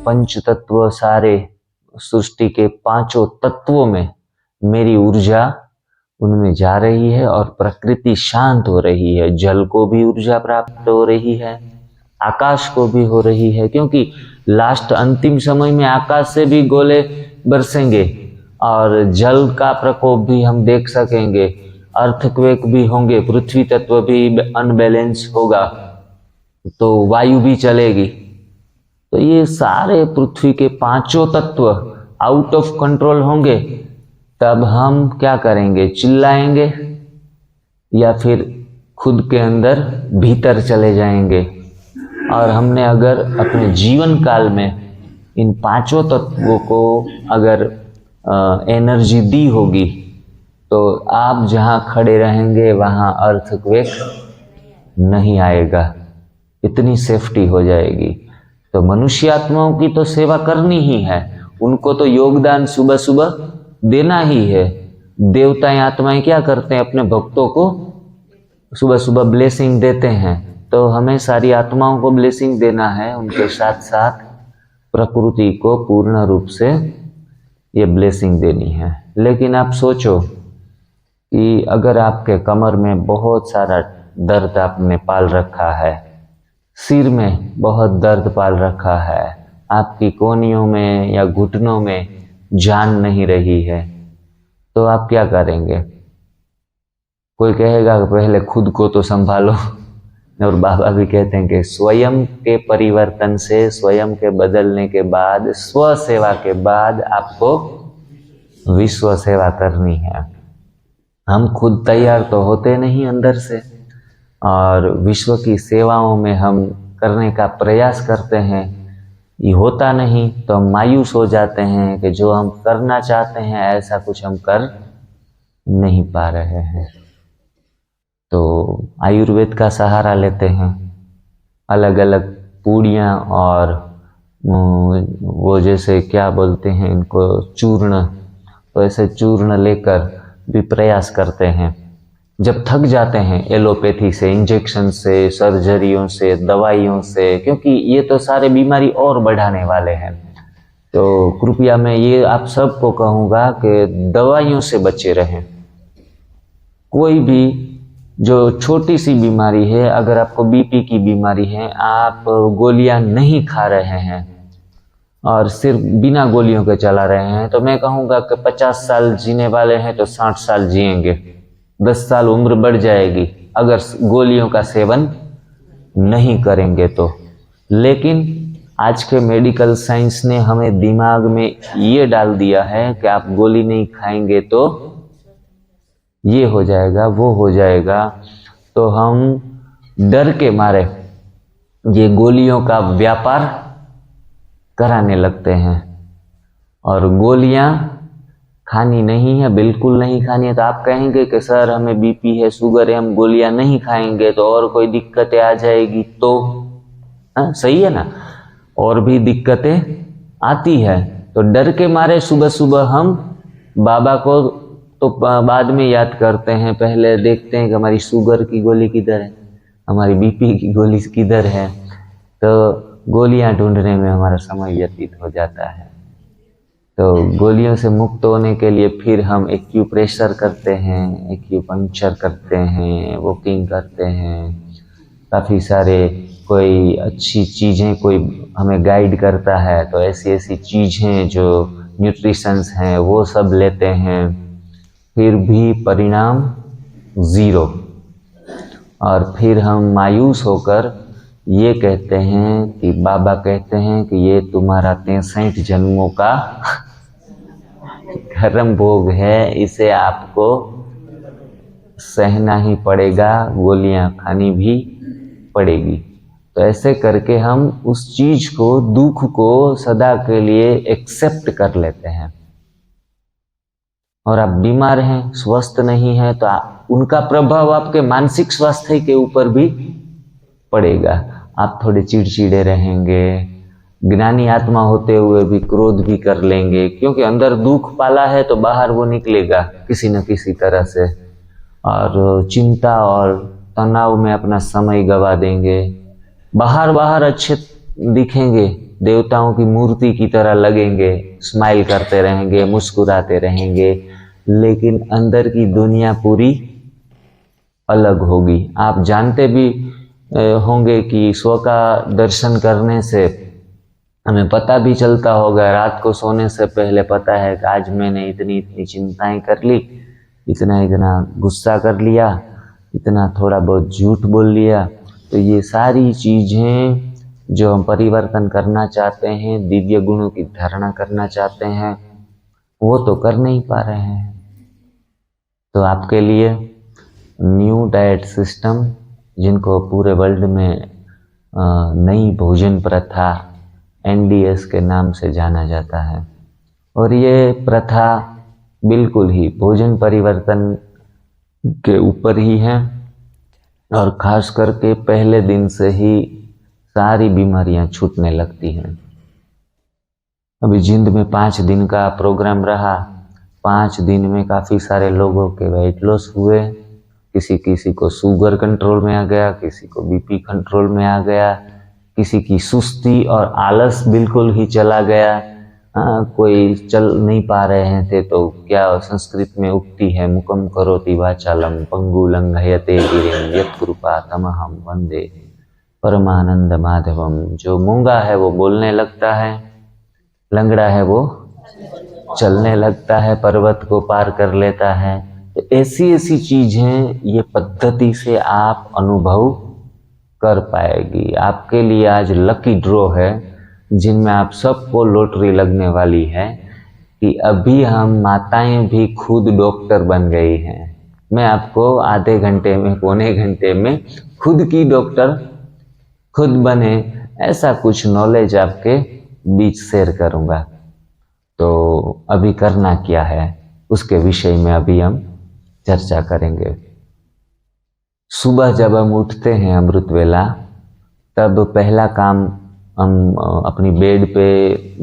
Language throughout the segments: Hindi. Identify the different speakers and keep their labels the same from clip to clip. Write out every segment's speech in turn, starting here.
Speaker 1: पंच तत्व सारे सृष्टि के पांचों तत्वों में मेरी ऊर्जा उनमें जा रही है और प्रकृति शांत हो रही है। जल को भी ऊर्जा प्राप्त हो रही है, आकाश को भी हो रही है, क्योंकि लास्ट अंतिम समय में आकाश से भी गोले बरसेंगे और जल का प्रकोप भी हम देख सकेंगे, अर्थक्वेक भी होंगे, पृथ्वी तत्व भी अनबैलेंस होगा, तो वायु भी चलेगी। तो ये सारे पृथ्वी के पांचों तत्व आउट ऑफ कंट्रोल होंगे, तब हम क्या करेंगे? चिल्लाएंगे या फिर खुद के अंदर भीतर चले जाएंगे। और हमने अगर अपने जीवन काल में इन पांचों तत्वों को अगर एनर्जी दी होगी, तो आप जहां खड़े रहेंगे वहां अर्थक्वेक नहीं आएगा, इतनी सेफ्टी हो जाएगी। तो मनुष्य आत्माओं की तो सेवा करनी ही है, उनको तो योगदान सुबह सुबह देना ही है। देवताएं आत्माएं क्या करते हैं? अपने भक्तों को सुबह सुबह ब्लेसिंग देते हैं, तो हमें सारी आत्माओं को ब्लेसिंग देना है, उनके साथ साथ प्रकृति को पूर्ण रूप से ये ब्लेसिंग देनी है। लेकिन आप सोचो कि अगर आपके कमर में बहुत सारा दर्द आपने पाल रखा है, सिर में बहुत दर्द पाल रखा है, आपकी कोहनियों में या घुटनों में जान नहीं रही है, तो आप क्या करेंगे? कोई कहेगा पहले खुद को तो संभालो, और बाबा भी कहते हैं कि स्वयं के परिवर्तन से, स्वयं के बदलने के बाद, स्व सेवा के बाद आपको विश्व सेवा करनी है। हम खुद तैयार तो होते नहीं अंदर से, और विश्व की सेवाओं में हम करने का प्रयास करते हैं, ये होता नहीं तो हम मायूस हो जाते हैं कि जो हम करना चाहते हैं ऐसा कुछ हम कर नहीं पा रहे हैं। तो आयुर्वेद का सहारा लेते हैं, अलग अलग पूड़ियाँ और वो जैसे क्या बोलते हैं इनको, चूर्ण, तो ऐसे चूर्ण लेकर भी प्रयास करते हैं। जब थक जाते हैं एलोपैथी से, इंजेक्शन से, सर्जरियों से, दवाइयों से, क्योंकि ये तो सारे बीमारी और बढ़ाने वाले हैं, तो कृपया मैं ये आप सबको कहूँगा कि दवाइयों से बचे रहें। कोई भी जो छोटी सी बीमारी है, अगर आपको बीपी की बीमारी है, आप गोलियां नहीं खा रहे हैं और सिर्फ बिना गोलियों के चला रहे हैं, तो मैं कहूँगा कि 50 साल जीने वाले हैं तो 60 साल जिएंगे, 10 साल उम्र बढ़ जाएगी अगर गोलियों का सेवन नहीं करेंगे तो। लेकिन आज के मेडिकल साइंस ने हमें दिमाग में ये डाल दिया है कि आप गोली नहीं खाएंगे तो ये हो जाएगा, वो हो जाएगा, तो हम डर के मारे ये गोलियों का व्यापार कराने लगते हैं। और गोलियां खानी नहीं है, बिल्कुल नहीं खानी है। तो आप कहेंगे कि सर हमें बीपी है, शुगर है, हम गोलियां नहीं खाएंगे तो और कोई दिक्कतें आ जाएगी, तो सही है ना, और भी दिक्कतें आती है। तो डर के मारे सुबह सुबह हम बाबा को तो बाद में याद करते हैं, पहले देखते हैं कि हमारी शुगर की गोली किधर है, हमारी बीपी की गोली किधर है, तो गोलियां ढूंढने में हमारा समय व्यतीत हो जाता है। तो गोलियों से मुक्त होने के लिए फिर हम एक्यूप्रेशर करते हैं, एक्यूपंक्चर करते हैं, वॉकिंग करते हैं, काफ़ी सारे कोई अच्छी चीज़ें कोई हमें गाइड करता है तो ऐसी ऐसी चीज़ें जो न्यूट्रिशंस हैं वो सब लेते हैं, फिर भी परिणाम ज़ीरो। और फिर हम मायूस होकर ये कहते हैं कि बाबा कहते हैं कि ये तुम्हारा 63 जन्मों का कर्म भोग है, इसे आपको सहना ही पड़ेगा, गोलियां खानी भी पड़ेगी। तो ऐसे करके हम उस चीज को, दुख को सदा के लिए एक्सेप्ट कर लेते हैं। और आप बीमार हैं, स्वस्थ नहीं है, तो उनका प्रभाव आपके मानसिक स्वास्थ्य के ऊपर भी पड़ेगा। आप थोड़े चिड़चिड़े रहेंगे, ज्ञानी आत्मा होते हुए भी क्रोध भी कर लेंगे, क्योंकि अंदर दुख पाला है तो बाहर वो निकलेगा किसी न किसी तरह से, और चिंता और तनाव में अपना समय गवा देंगे। बाहर अच्छे दिखेंगे देवताओं की मूर्ति की तरह लगेंगे, स्माइल करते रहेंगे, मुस्कुराते रहेंगे, लेकिन अंदर की दुनिया पूरी अलग होगी। आप जानते भी होंगे कि स्व का दर्शन करने से हमें पता भी चलता होगा, रात को सोने से पहले पता है कि आज मैंने इतनी इतनी चिंताएं कर ली, इतना इतना गुस्सा कर लिया, इतना थोड़ा बहुत झूठ बोल लिया। तो ये सारी चीज़ें जो हम परिवर्तन करना चाहते हैं, दिव्य गुणों की धारणा करना चाहते हैं, वो तो कर नहीं पा रहे हैं। तो आपके लिए न्यू डाइट सिस्टम, जिनको पूरे वर्ल्ड में नई भोजन प्रथा NDS के नाम से जाना जाता है, और ये प्रथा बिल्कुल ही भोजन परिवर्तन के ऊपर ही है, और खास करके पहले दिन से ही सारी बीमारियां छूटने लगती हैं। अभी जिंद में 5 दिन का प्रोग्राम रहा। 5 दिन में काफ़ी सारे लोगों के वेट लॉस हुए। किसी किसी को शुगर कंट्रोल में आ गया, किसी को BP कंट्रोल में आ गया, किसी की सुस्ती और आलस बिल्कुल ही चला गया। कोई चल नहीं पा रहे थे तो क्या संस्कृत में उक्ति है, मुकम करोति वाचालम पंगु लंघयते गिरिम यत्कृपा तमहम वंदे परमानंद माधवम। जो मूंगा है वो बोलने लगता है, लंगड़ा है वो चलने लगता है, पर्वत को पार कर लेता है। तो ऐसी ऐसी चीजें ये पद्धति से आप अनुभव कर पाएगी। आपके लिए आज लकी ड्रॉ है, जिनमें आप सबको लॉटरी लगने वाली है कि अभी हम माताएं भी खुद डॉक्टर बन गई हैं। मैं आपको आधे घंटे में, पौने घंटे में खुद की डॉक्टर खुद बने, ऐसा कुछ नॉलेज आपके बीच शेयर करूंगा। तो अभी करना क्या है उसके विषय में अभी हम चर्चा करेंगे। सुबह जब हम उठते हैं अमृत वेला, तब पहला काम हम अपनी बेड पे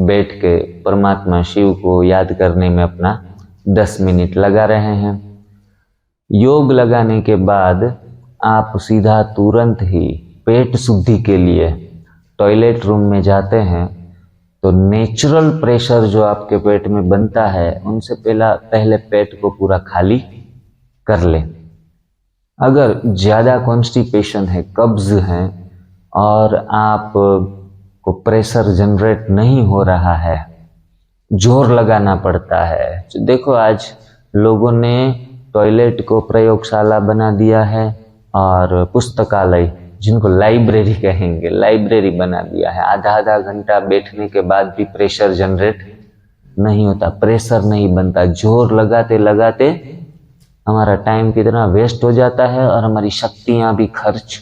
Speaker 1: बैठ के परमात्मा शिव को याद करने में अपना 10 मिनट लगा रहे हैं। योग लगाने के बाद आप सीधा तुरंत ही पेट शुद्धि के लिए टॉयलेट रूम में जाते हैं। तो नेचुरल प्रेशर जो आपके पेट में बनता है, उनसे पहले पेट को पूरा खाली कर लें। अगर ज़्यादा कॉन्स्टिपेशन है, कब्ज है, और आप को प्रेशर जनरेट नहीं हो रहा है, जोर लगाना पड़ता है। तो देखो आज लोगों ने टॉयलेट को प्रयोगशाला बना दिया है, और पुस्तकालय, जिनको लाइब्रेरी कहेंगे, लाइब्रेरी बना दिया है। आधा घंटा बैठने के बाद भी प्रेशर जनरेट नहीं होता, प्रेशर नहीं बनता। जोर लगाते लगाते हमारा टाइम कितना वेस्ट हो जाता है, और हमारी शक्तियाँ भी खर्च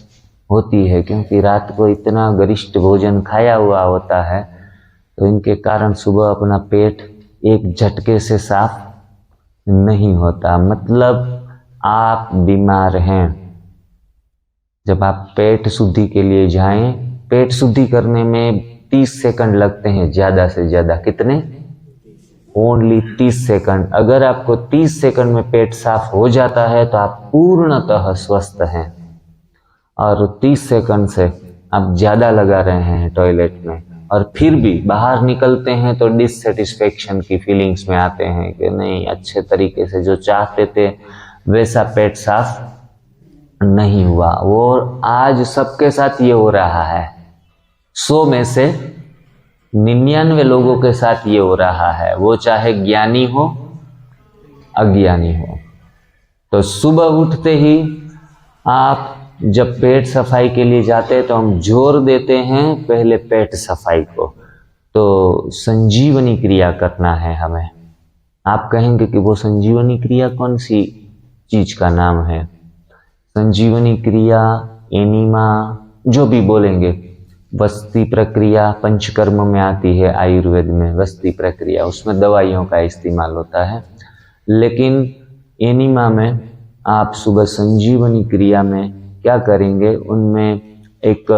Speaker 1: होती है, क्योंकि रात को इतना गरिष्ठ भोजन खाया हुआ होता है। तो इनके कारण सुबह अपना पेट एक झटके से साफ नहीं होता, मतलब आप बीमार हैं। जब आप पेट शुद्धि के लिए जाएं, पेट शुद्धि करने में 30 सेकंड लगते हैं ज़्यादा से ज़्यादा। कितने? Only 30 second. अगर आपको 30 सेकंड में पेट साफ हो जाता है तो आप पूर्णतः स्वस्थ हैं। और 30 सेकंड से आप ज़्यादा लगा रहे हैं टॉयलेट में, और फिर भी बाहर निकलते हैं तो डिससेटिस्फेक्शन की फीलिंग्स में आते हैं कि नहीं, अच्छे तरीके से जो चाहते थे वैसा पेट साफ नहीं हुआ। वो आज सबके साथ ये हो रहा है। 100 में से 99 लोगों के साथ ये हो रहा है, वो चाहे ज्ञानी हो अज्ञानी हो। तो सुबह उठते ही आप जब पेट सफाई के लिए जाते हैं तो हम जोर देते हैं पहले पेट सफाई को। तो संजीवनी क्रिया करना है हमें। आप कहेंगे कि वो संजीवनी क्रिया कौन सी चीज का नाम है? संजीवनी क्रिया, एनिमा, जो भी बोलेंगे, वस्ती प्रक्रिया पंचकर्म में आती है, आयुर्वेद में वस्ती प्रक्रिया, उसमें दवाइयों का इस्तेमाल होता है। लेकिन एनिमा में आप सुबह संजीवनी क्रिया में क्या करेंगे, उनमें एक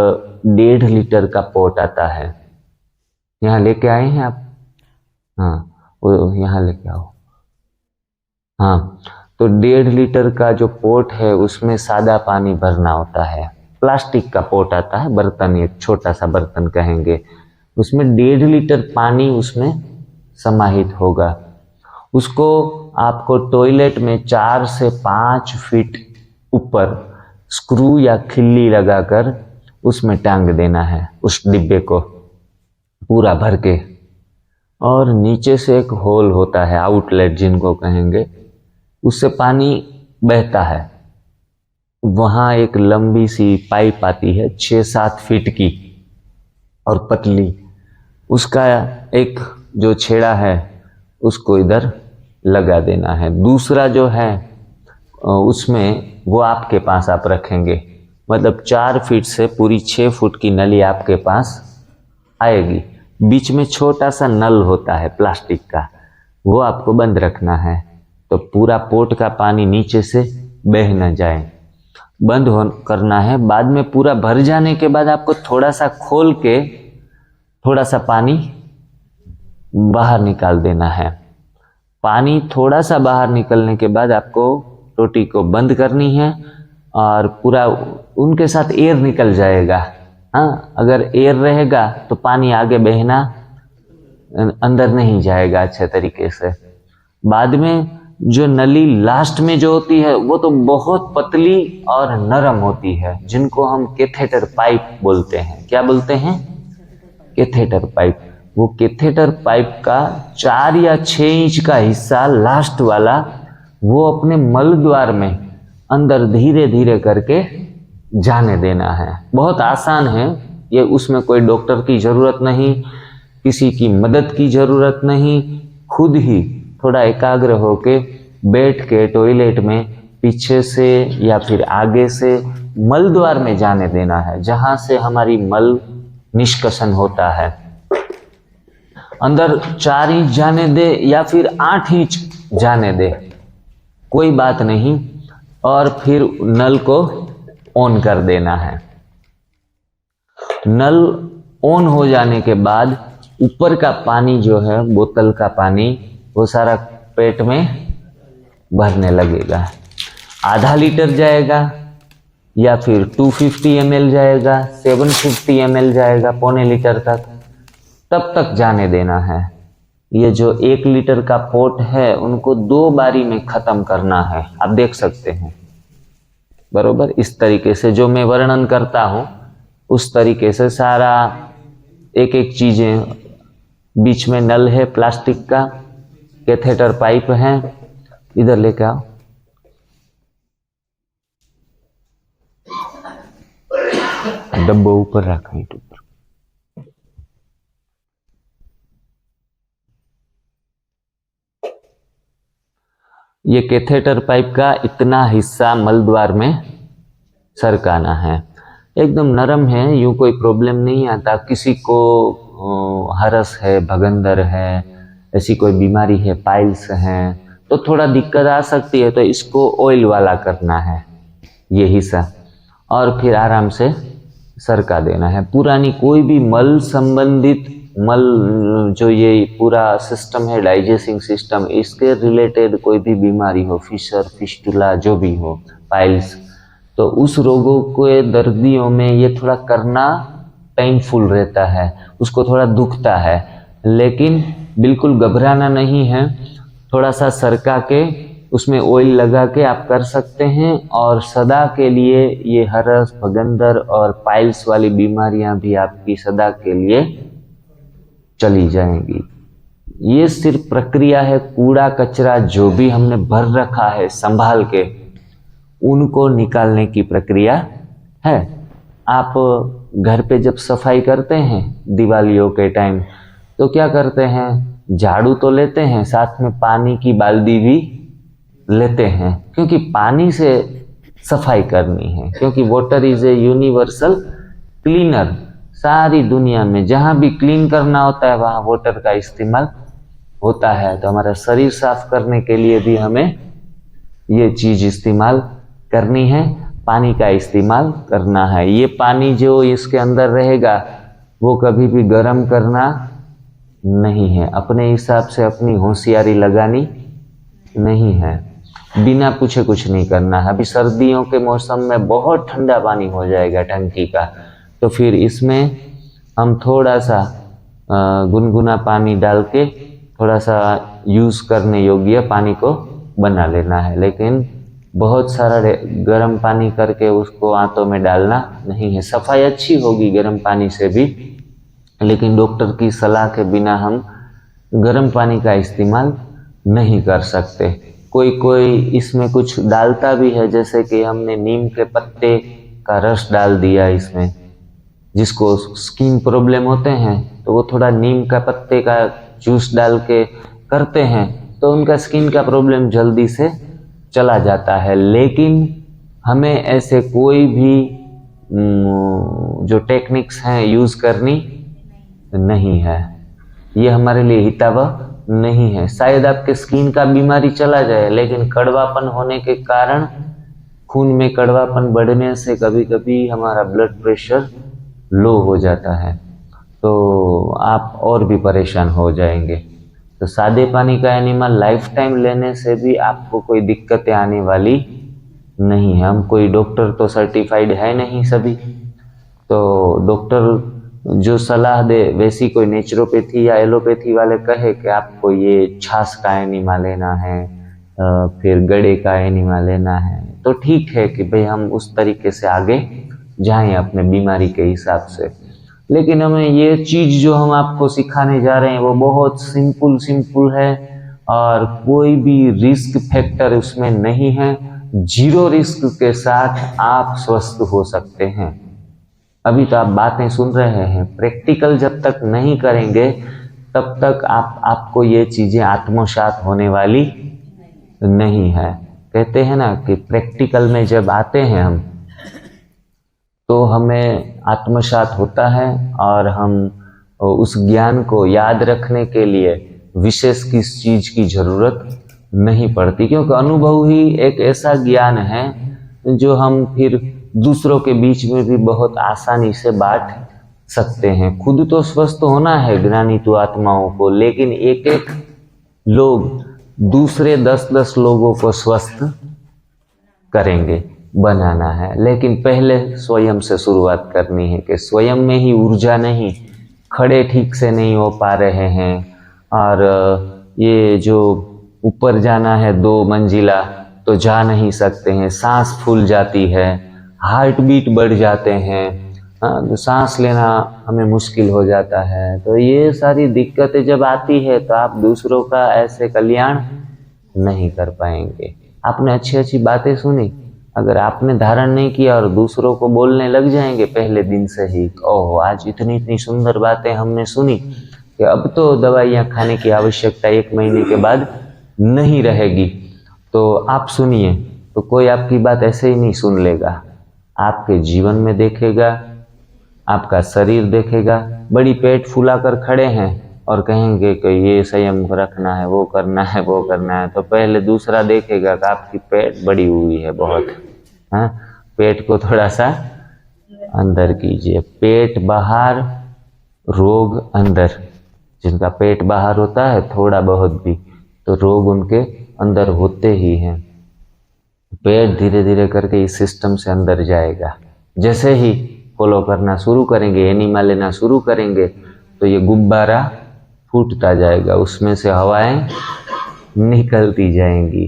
Speaker 1: 1.5 लीटर का पॉट आता है। यहाँ लेके आए हैं आप? हाँ, वो यहाँ लेके आओ। हाँ, तो 1.5 लीटर का जो पोट है उसमें सादा पानी भरना होता है। प्लास्टिक का पोट आता है, बर्तन, एक छोटा सा बर्तन कहेंगे, उसमें 1.5 लीटर पानी उसमें समाहित होगा। उसको आपको टॉयलेट में 4 से 5 फीट ऊपर स्क्रू या खिल्ली लगाकर उसमें टांग देना है, उस डिब्बे को पूरा भर के। और नीचे से एक होल होता है, आउटलेट जिनको कहेंगे, उससे पानी बहता है। वहाँ एक लंबी सी पाइप आती है 6-7 फीट की और पतली, उसका एक जो छेड़ा है उसको इधर लगा देना है। दूसरा जो है उसमें वो आपके पास आप रखेंगे, मतलब 4 फीट से पूरी 6 फुट की नली आपके पास आएगी। बीच में छोटा सा नल होता है प्लास्टिक का, वो आपको बंद रखना है, तो पूरा पोट का पानी नीचे से बह न जाए, बंद करना है। बाद में पूरा भर जाने के बाद आपको थोड़ा सा खोल के थोड़ा सा पानी बाहर निकाल देना है। पानी थोड़ा सा बाहर निकलने के बाद आपको टोटी को बंद करनी है और पूरा उनके साथ एयर निकल जाएगा। हाँ, अगर एयर रहेगा तो पानी आगे बहना अंदर नहीं जाएगा अच्छे तरीके से। बाद में जो नली लास्ट में जो होती है वो तो बहुत पतली और नरम होती है, जिनको हम कैथेटर पाइप बोलते हैं। क्या बोलते हैं? Catheter pipe. वो कैथेटर पाइप का 4 या 6 इंच का हिस्सा लास्ट वाला, वो अपने मल द्वार में अंदर धीरे धीरे करके जाने देना है। बहुत आसान है ये, उसमें कोई डॉक्टर की जरूरत नहीं, किसी की मदद की जरूरत नहीं, खुद ही थोड़ा एकाग्र होके बैठ के टॉयलेट में पीछे से या फिर आगे से मल द्वार में जाने देना है, जहां से हमारी मल निष्कसन होता है। अंदर 4 इंच जाने दे या फिर 8 इंच जाने दे, कोई बात नहीं। और फिर नल को ऑन कर देना है। नल ऑन हो जाने के बाद ऊपर का पानी जो है, बोतल का पानी, वो सारा पेट में भरने लगेगा। आधा लीटर जाएगा या फिर 250 ml जाएगा, 750 ml जाएगा, पौने लीटर तक, तब तक जाने देना है। ये जो 1 लीटर का पोट है उनको 2 बारी में खत्म करना है। आप देख सकते हैं बरोबर, इस तरीके से जो मैं वर्णन करता हूं उस तरीके से सारा एक एक चीजें। बीच में नल है प्लास्टिक का, कैथेटर पाइप है, इधर लेके आओ। डब्बा ऊपर रखा है, ऊपर। ये कैथेटर पाइप का इतना हिस्सा मलद्वार में सरकाना है। एकदम नरम है, यूं कोई प्रॉब्लम नहीं आता। किसी को हरस है, भगंदर है, ऐसी कोई बीमारी है, पाइल्स हैं, तो थोड़ा दिक्कत आ सकती है, तो इसको ऑयल वाला करना है ये हिस्सा, और फिर आराम से सरका देना है। पुरानी कोई भी मल संबंधित मल, जो ये पूरा सिस्टम है डाइजेस्टिंग सिस्टम, इसके रिलेटेड कोई भी बीमारी हो, फिशर, फिस्टुला, जो भी हो, पाइल्स, तो उस रोगों के दर्दियों में ये थोड़ा करना पेनफुल रहता है, उसको थोड़ा दुखता है, लेकिन बिल्कुल घबराना नहीं है। थोड़ा सा सरका के उसमें ऑयल लगा के आप कर सकते हैं, और सदा के लिए ये हरस, भगंदर और पाइल्स वाली बीमारियां भी आपकी सदा के लिए चली जाएंगी। ये सिर्फ प्रक्रिया है, कूड़ा कचरा जो भी हमने भर रखा है संभाल के, उनको निकालने की प्रक्रिया है। आप घर पे जब सफाई करते हैं दिवालियों के टाइम, तो क्या करते हैं, झाड़ू तो लेते हैं, साथ में पानी की बाल्टी भी लेते हैं, क्योंकि पानी से सफाई करनी है, क्योंकि water is a universal cleaner. सारी दुनिया में जहां भी क्लीन करना होता है वहां वाटर का इस्तेमाल होता है। तो हमारा शरीर साफ करने के लिए भी हमें ये चीज इस्तेमाल करनी है, पानी का इस्तेमाल करना है। ये पानी जो इसके अंदर रहेगा वो कभी भी गर्म करना नहीं है, अपने हिसाब से अपनी होशियारी लगानी नहीं है, बिना पूछे कुछ नहीं करना है। अभी सर्दियों के मौसम में बहुत ठंडा पानी हो जाएगा टंकी का, तो फिर इसमें हम थोड़ा सा गुनगुना पानी डाल के थोड़ा सा यूज़ करने योग्य पानी को बना लेना है, लेकिन बहुत सारा गर्म पानी करके उसको आंतों में डालना नहीं है। सफाई अच्छी होगी गर्म पानी से भी, लेकिन डॉक्टर की सलाह के बिना हम गर्म पानी का इस्तेमाल नहीं कर सकते। कोई कोई इसमें कुछ डालता भी है, जैसे कि हमने नीम के पत्ते का रस डाल दिया इसमें। जिसको स्किन प्रॉब्लम होते हैं तो वो थोड़ा नीम का पत्ते का जूस डाल के करते हैं, तो उनका स्किन का प्रॉब्लम जल्दी से चला जाता है। लेकिन हमें ऐसे कोई भी जो टेक्निक्स हैं यूज़ करनी नहीं है, ये हमारे लिए हितावह नहीं है। शायद आपके स्किन का बीमारी चला जाए, लेकिन कड़वापन होने के कारण, खून में कड़वापन बढ़ने से कभी कभी हमारा ब्लड प्रेशर लो हो जाता है, तो आप और भी परेशान हो जाएंगे। तो सादे पानी का एनिमल लाइफ टाइम लेने से भी आपको कोई दिक्कतें आने वाली नहीं है। हम कोई डॉक्टर तो सर्टिफाइड है नहीं सभी, तो डॉक्टर जो सलाह दे वैसी कोई नेचुरोपैथी या एलोपैथी वाले कहे कि आपको ये छाछ का एनिमा लेना है, फिर गड़े का एनिमा लेना है, तो ठीक है कि भाई हम उस तरीके से आगे जाएं अपने बीमारी के हिसाब से। लेकिन हमें ये चीज़ जो हम आपको सिखाने जा रहे हैं वो बहुत सिंपल है, और कोई भी रिस्क फैक्टर उसमें नहीं है। जीरो रिस्क के साथ आप स्वस्थ हो सकते हैं। अभी तो आप बातें सुन रहे हैं, प्रैक्टिकल जब तक नहीं करेंगे तब तक आपको ये चीज़ें आत्मसात होने वाली नहीं है। कहते हैं ना कि प्रैक्टिकल में जब आते हैं हम, तो हमें आत्मसात होता है और हम उस ज्ञान को याद रखने के लिए विशेष किस चीज़ की ज़रूरत नहीं पड़ती, क्योंकि अनुभव ही एक ऐसा ज्ञान है जो हम फिर दूसरों के बीच में भी बहुत आसानी से बांट सकते हैं। खुद तो स्वस्थ होना है ज्ञानी तो आत्माओं को, लेकिन एक एक लोग दूसरे 10-10 लोगों को स्वस्थ करेंगे, बनाना है। लेकिन पहले स्वयं से शुरुआत करनी है कि स्वयं में ही ऊर्जा नहीं, खड़े ठीक से नहीं हो पा रहे हैं, और ये जो ऊपर जाना है 2 मंजिला तो जा नहीं सकते हैं, सांस फूल जाती है, हार्ट बीट बढ़ जाते हैं, तो सांस लेना हमें मुश्किल हो जाता है। तो ये सारी दिक्कतें जब आती है तो आप दूसरों का ऐसे कल्याण नहीं कर पाएंगे। आपने अच्छी अच्छी बातें सुनी, अगर आपने धारण नहीं किया और दूसरों को बोलने लग जाएंगे पहले दिन से ही, ओह आज इतनी इतनी सुंदर बातें हमने सुनी कि अब तो दवाइयाँ खाने की आवश्यकता 1 महीने के बाद नहीं रहेगी, तो आप सुनिए। तो कोई आपकी बात ऐसे ही नहीं सुन लेगा, आपके जीवन में देखेगा, आपका शरीर देखेगा। बड़ी पेट फुला कर खड़े हैं और कहेंगे कि ये संयम रखना है, वो करना है, वो करना है, तो पहले दूसरा देखेगा कि आपकी पेट बड़ी हुई है बहुत, हाँ, पेट को थोड़ा सा अंदर कीजिए। पेट बाहर, रोग अंदर। जिनका पेट बाहर होता है थोड़ा बहुत भी, तो रोग उनके अंदर होते ही हैं। पेट धीरे धीरे करके इस सिस्टम से अंदर जाएगा। जैसे ही फॉलो करना शुरू करेंगे, एनिमा लेना शुरू करेंगे, तो ये गुब्बारा फूटता जाएगा, उसमें से हवाएं निकलती जाएंगी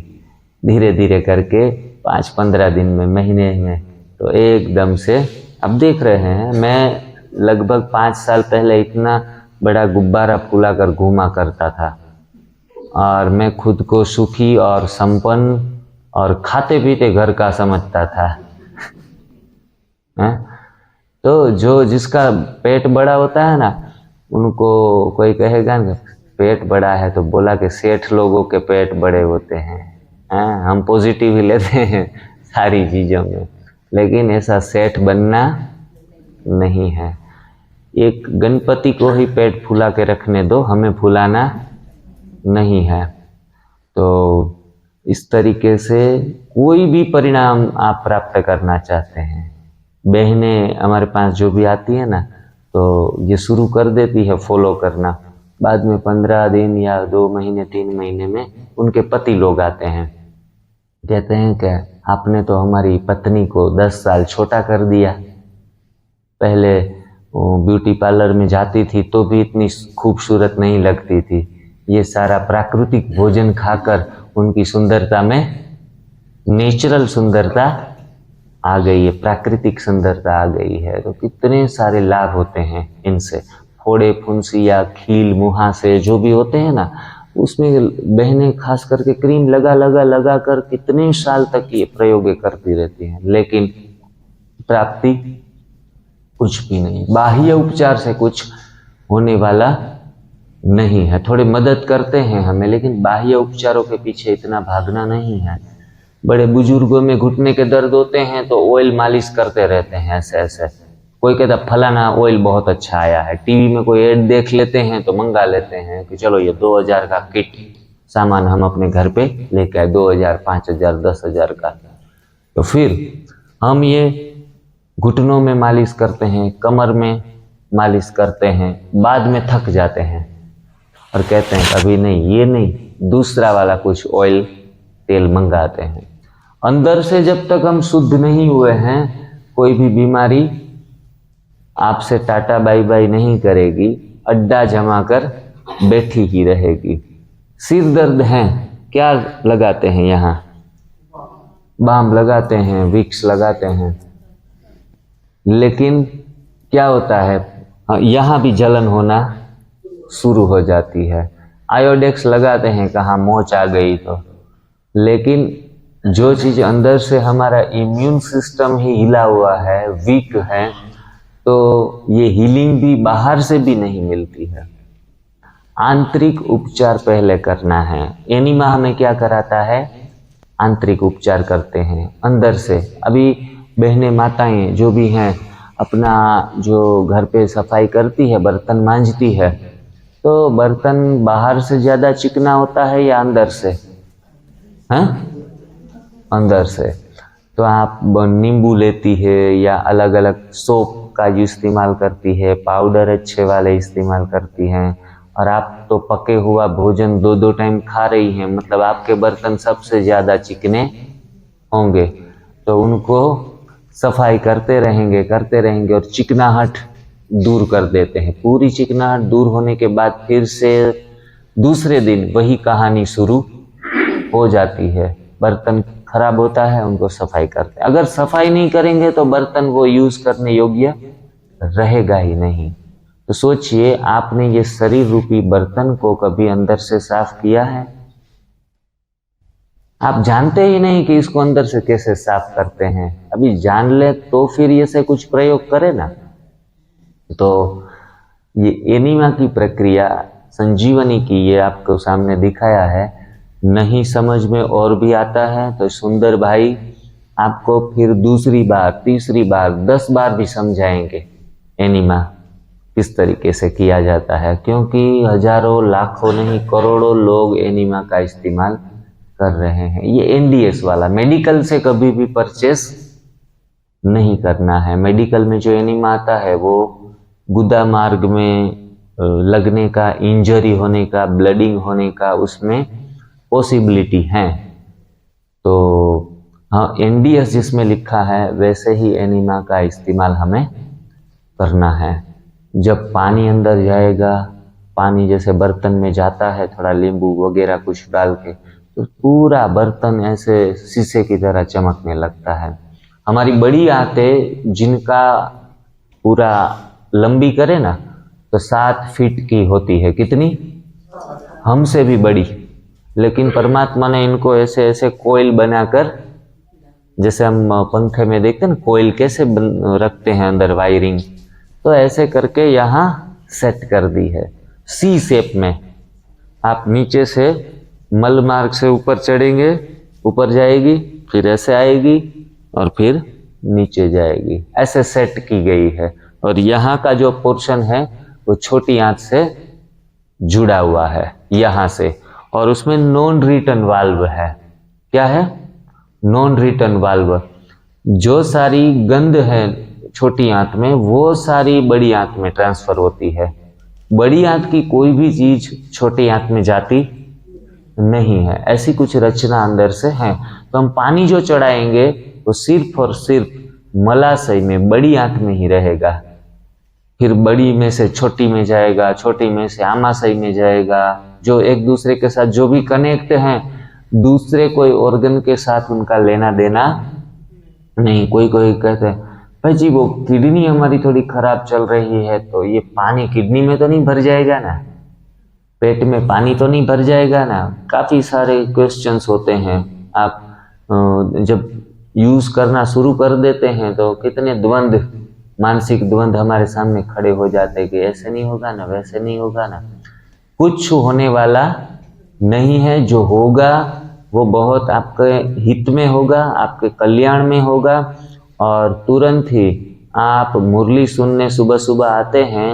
Speaker 1: धीरे धीरे करके। 5-15 दिन में, महीने में, तो एकदम से अब देख रहे हैं। मैं लगभग 5 साल पहले इतना बड़ा गुब्बारा फूला कर घूमा करता था, और मैं खुद को सुखी और संपन्न और खाते पीते घर का समझता था। तो जो जिसका पेट बड़ा होता है ना, उनको कोई कहेगा ना पेट बड़ा है, तो बोला कि सेठ लोगों के पेट बड़े होते हैं। हम पॉजिटिव ही लेते हैं सारी चीज़ों में, लेकिन ऐसा सेठ बनना नहीं है। एक गणपति को ही पेट फुला के रखने दो, हमें फुलाना नहीं है। तो इस तरीके से कोई भी परिणाम आप प्राप्त करना चाहते हैं, बहनें हमारे पास जो भी आती है ना, तो ये शुरू कर देती है फॉलो करना। बाद में 15 दिन या 2 महीने 3 महीने में उनके पति लोग आते हैं, कहते हैं कि आपने तो हमारी पत्नी को 10 साल छोटा कर दिया। पहले ब्यूटी पार्लर में जाती थी तो भी इतनी खूबसूरत नहीं लगती थी। ये सारा प्राकृतिक भोजन खाकर उनकी सुंदरता में नेचुरल सुंदरता आ गई है, प्राकृतिक सुंदरता आ गई है। तो कितने सारे लाभ होते हैं इनसे, फोड़े फुंसी या खील मुहासे जो भी होते हैं ना, उसमें बहनें खास करके क्रीम लगा कर कितने साल तक ये प्रयोग करती रहती हैं, लेकिन प्राप्ति कुछ भी नहीं। बाह्य उपचार से कुछ होने वाला नहीं है। थोड़ी मदद करते हैं हमें, लेकिन बाह्य उपचारों के पीछे इतना भागना नहीं है। बड़े बुजुर्गों में घुटने के दर्द होते हैं तो ऑयल मालिश करते रहते हैं ऐसे ऐसे। कोई कहता फलाना ऑयल बहुत अच्छा आया है, टीवी में कोई ऐड देख लेते हैं तो मंगा लेते हैं कि चलो ये 2000 का किट सामान हम अपने घर पे लेके आए, 2000, 5000, 10,000 का। तो फिर हम ये घुटनों में मालिश करते हैं, कमर में मालिश करते हैं, बाद में थक जाते हैं और कहते हैं अभी नहीं, ये नहीं, दूसरा वाला कुछ ऑयल तेल मंगाते हैं। अंदर से जब तक हम शुद्ध नहीं हुए हैं, कोई भी बीमारी आपसे टाटा बाई बाई नहीं करेगी, अड्डा जमा कर बैठी ही रहेगी। सिर दर्द है, क्या लगाते हैं यहाँ? बाम लगाते हैं, विक्स लगाते हैं, लेकिन क्या होता है, यहाँ भी जलन होना शुरू हो जाती है। आयोडेक्स लगाते हैं, कहाँ मोच आ गई तो, लेकिन जो चीज़ अंदर से हमारा इम्यून सिस्टम ही हिला हुआ है, वीक है, तो ये हीलिंग भी बाहर से भी नहीं मिलती है। आंतरिक उपचार पहले करना है। एनिमा हमें क्या कराता है? आंतरिक उपचार करते हैं अंदर से। अभी बहनें माताएं जो भी हैं, अपना जो घर पे सफाई करती है, बर्तन मांजती है, तो बर्तन बाहर से ज़्यादा चिकना होता है या अंदर से? हाँ, अंदर से। तो आप नींबू लेती है या अलग अलग सोप का जो इस्तेमाल करती है, पाउडर अच्छे वाले इस्तेमाल करती हैं, और आप तो पके हुआ भोजन 2-2 टाइम खा रही हैं, मतलब आपके बर्तन सबसे ज़्यादा चिकने होंगे। तो उनको सफाई करते रहेंगे और चिकनाहट दूर कर देते हैं। पूरी चिकनाहट दूर होने के बाद फिर से दूसरे दिन वही कहानी शुरू हो जाती है। बर्तन खराब होता है, उनको सफाई करते हैं। अगर सफाई नहीं करेंगे तो बर्तन वो यूज करने योग्य रहेगा ही नहीं। तो सोचिए, आपने ये शरीर रूपी बर्तन को कभी अंदर से साफ किया है? आप जानते ही नहीं कि इसको अंदर से कैसे साफ करते हैं। अभी जान ले तो फिर ये से कुछ प्रयोग करे ना। तो ये एनीमा की प्रक्रिया, संजीवनी की, ये आपको सामने दिखाया है। नहीं समझ में और भी आता है तो सुंदर भाई आपको फिर दूसरी बार, तीसरी बार, 10 बार भी समझाएंगे एनीमा किस तरीके से किया जाता है, क्योंकि हजारों, लाखों नहीं, करोड़ों लोग एनीमा का इस्तेमाल कर रहे हैं। ये एनडीएस वाला, मेडिकल से कभी भी परचेस नहीं करना है। मेडिकल में जो एनीमा आता है वो गुदा मार्ग में लगने का, इंजरी होने का, ब्लडिंग होने का उसमें पॉसिबिलिटी है। तो हाँ, एनडीएस जिसमें लिखा है वैसे ही एनीमा का इस्तेमाल हमें करना है। जब पानी अंदर जाएगा, पानी जैसे बर्तन में जाता है, थोड़ा नींबू वगैरह कुछ डाल के, तो पूरा बर्तन ऐसे शीशे की तरह चमकने लगता है। हमारी बड़ी आंतें जिनका पूरा लंबी करे ना तो 7 फीट की होती है। कितनी? हमसे भी बड़ी। लेकिन परमात्मा ने इनको ऐसे ऐसे कोयल बनाकर, जैसे हम पंखे में देखते हैं ना कोयल कैसे रखते हैं अंदर वायरिंग, तो ऐसे करके यहाँ सेट कर दी है सी शेप में। आप नीचे से मल मार्ग से ऊपर चढ़ेंगे, ऊपर जाएगी, फिर ऐसे आएगी और फिर नीचे जाएगी, ऐसे सेट की गई है। और यहाँ का जो पोर्शन है वो छोटी आंत से जुड़ा हुआ है यहाँ से, और उसमें नॉन रिटर्न वाल्व है। क्या है? Non return valve. जो सारी गंध है छोटी आंत में वो सारी बड़ी आंत में ट्रांसफर होती है। बड़ी आंत की कोई भी चीज छोटी आंत में जाती नहीं है, ऐसी कुछ रचना अंदर से है। तो हम पानी जो चढ़ाएंगे वो सिर्फ और सिर्फ मलाशय में, बड़ी आंत में ही रहेगा। फिर बड़ी में से छोटी में जाएगा, छोटी में से आमाशय में जाएगा। जो एक दूसरे के साथ जो भी कनेक्ट हैं, दूसरे कोई ऑर्गन के साथ उनका लेना देना नहीं। कोई कोई कहते हैं भाई जी वो किडनी हमारी थोड़ी खराब चल रही है, तो ये पानी किडनी में तो नहीं भर जाएगा ना, पेट में पानी तो नहीं भर जाएगा ना। काफ़ी सारे क्वेश्चंस होते हैं। आप जब यूज़ करना शुरू कर देते हैं तो कितने द्वंद्व, मानसिक द्वंद्व हमारे सामने खड़े हो जाते हैं कि ऐसे नहीं होगा ना, वैसे नहीं होगा ना। कुछ होने वाला नहीं है, जो होगा वो बहुत आपके हित में होगा, आपके कल्याण में होगा। और तुरंत ही आप मुरली सुनने सुबह सुबह आते हैं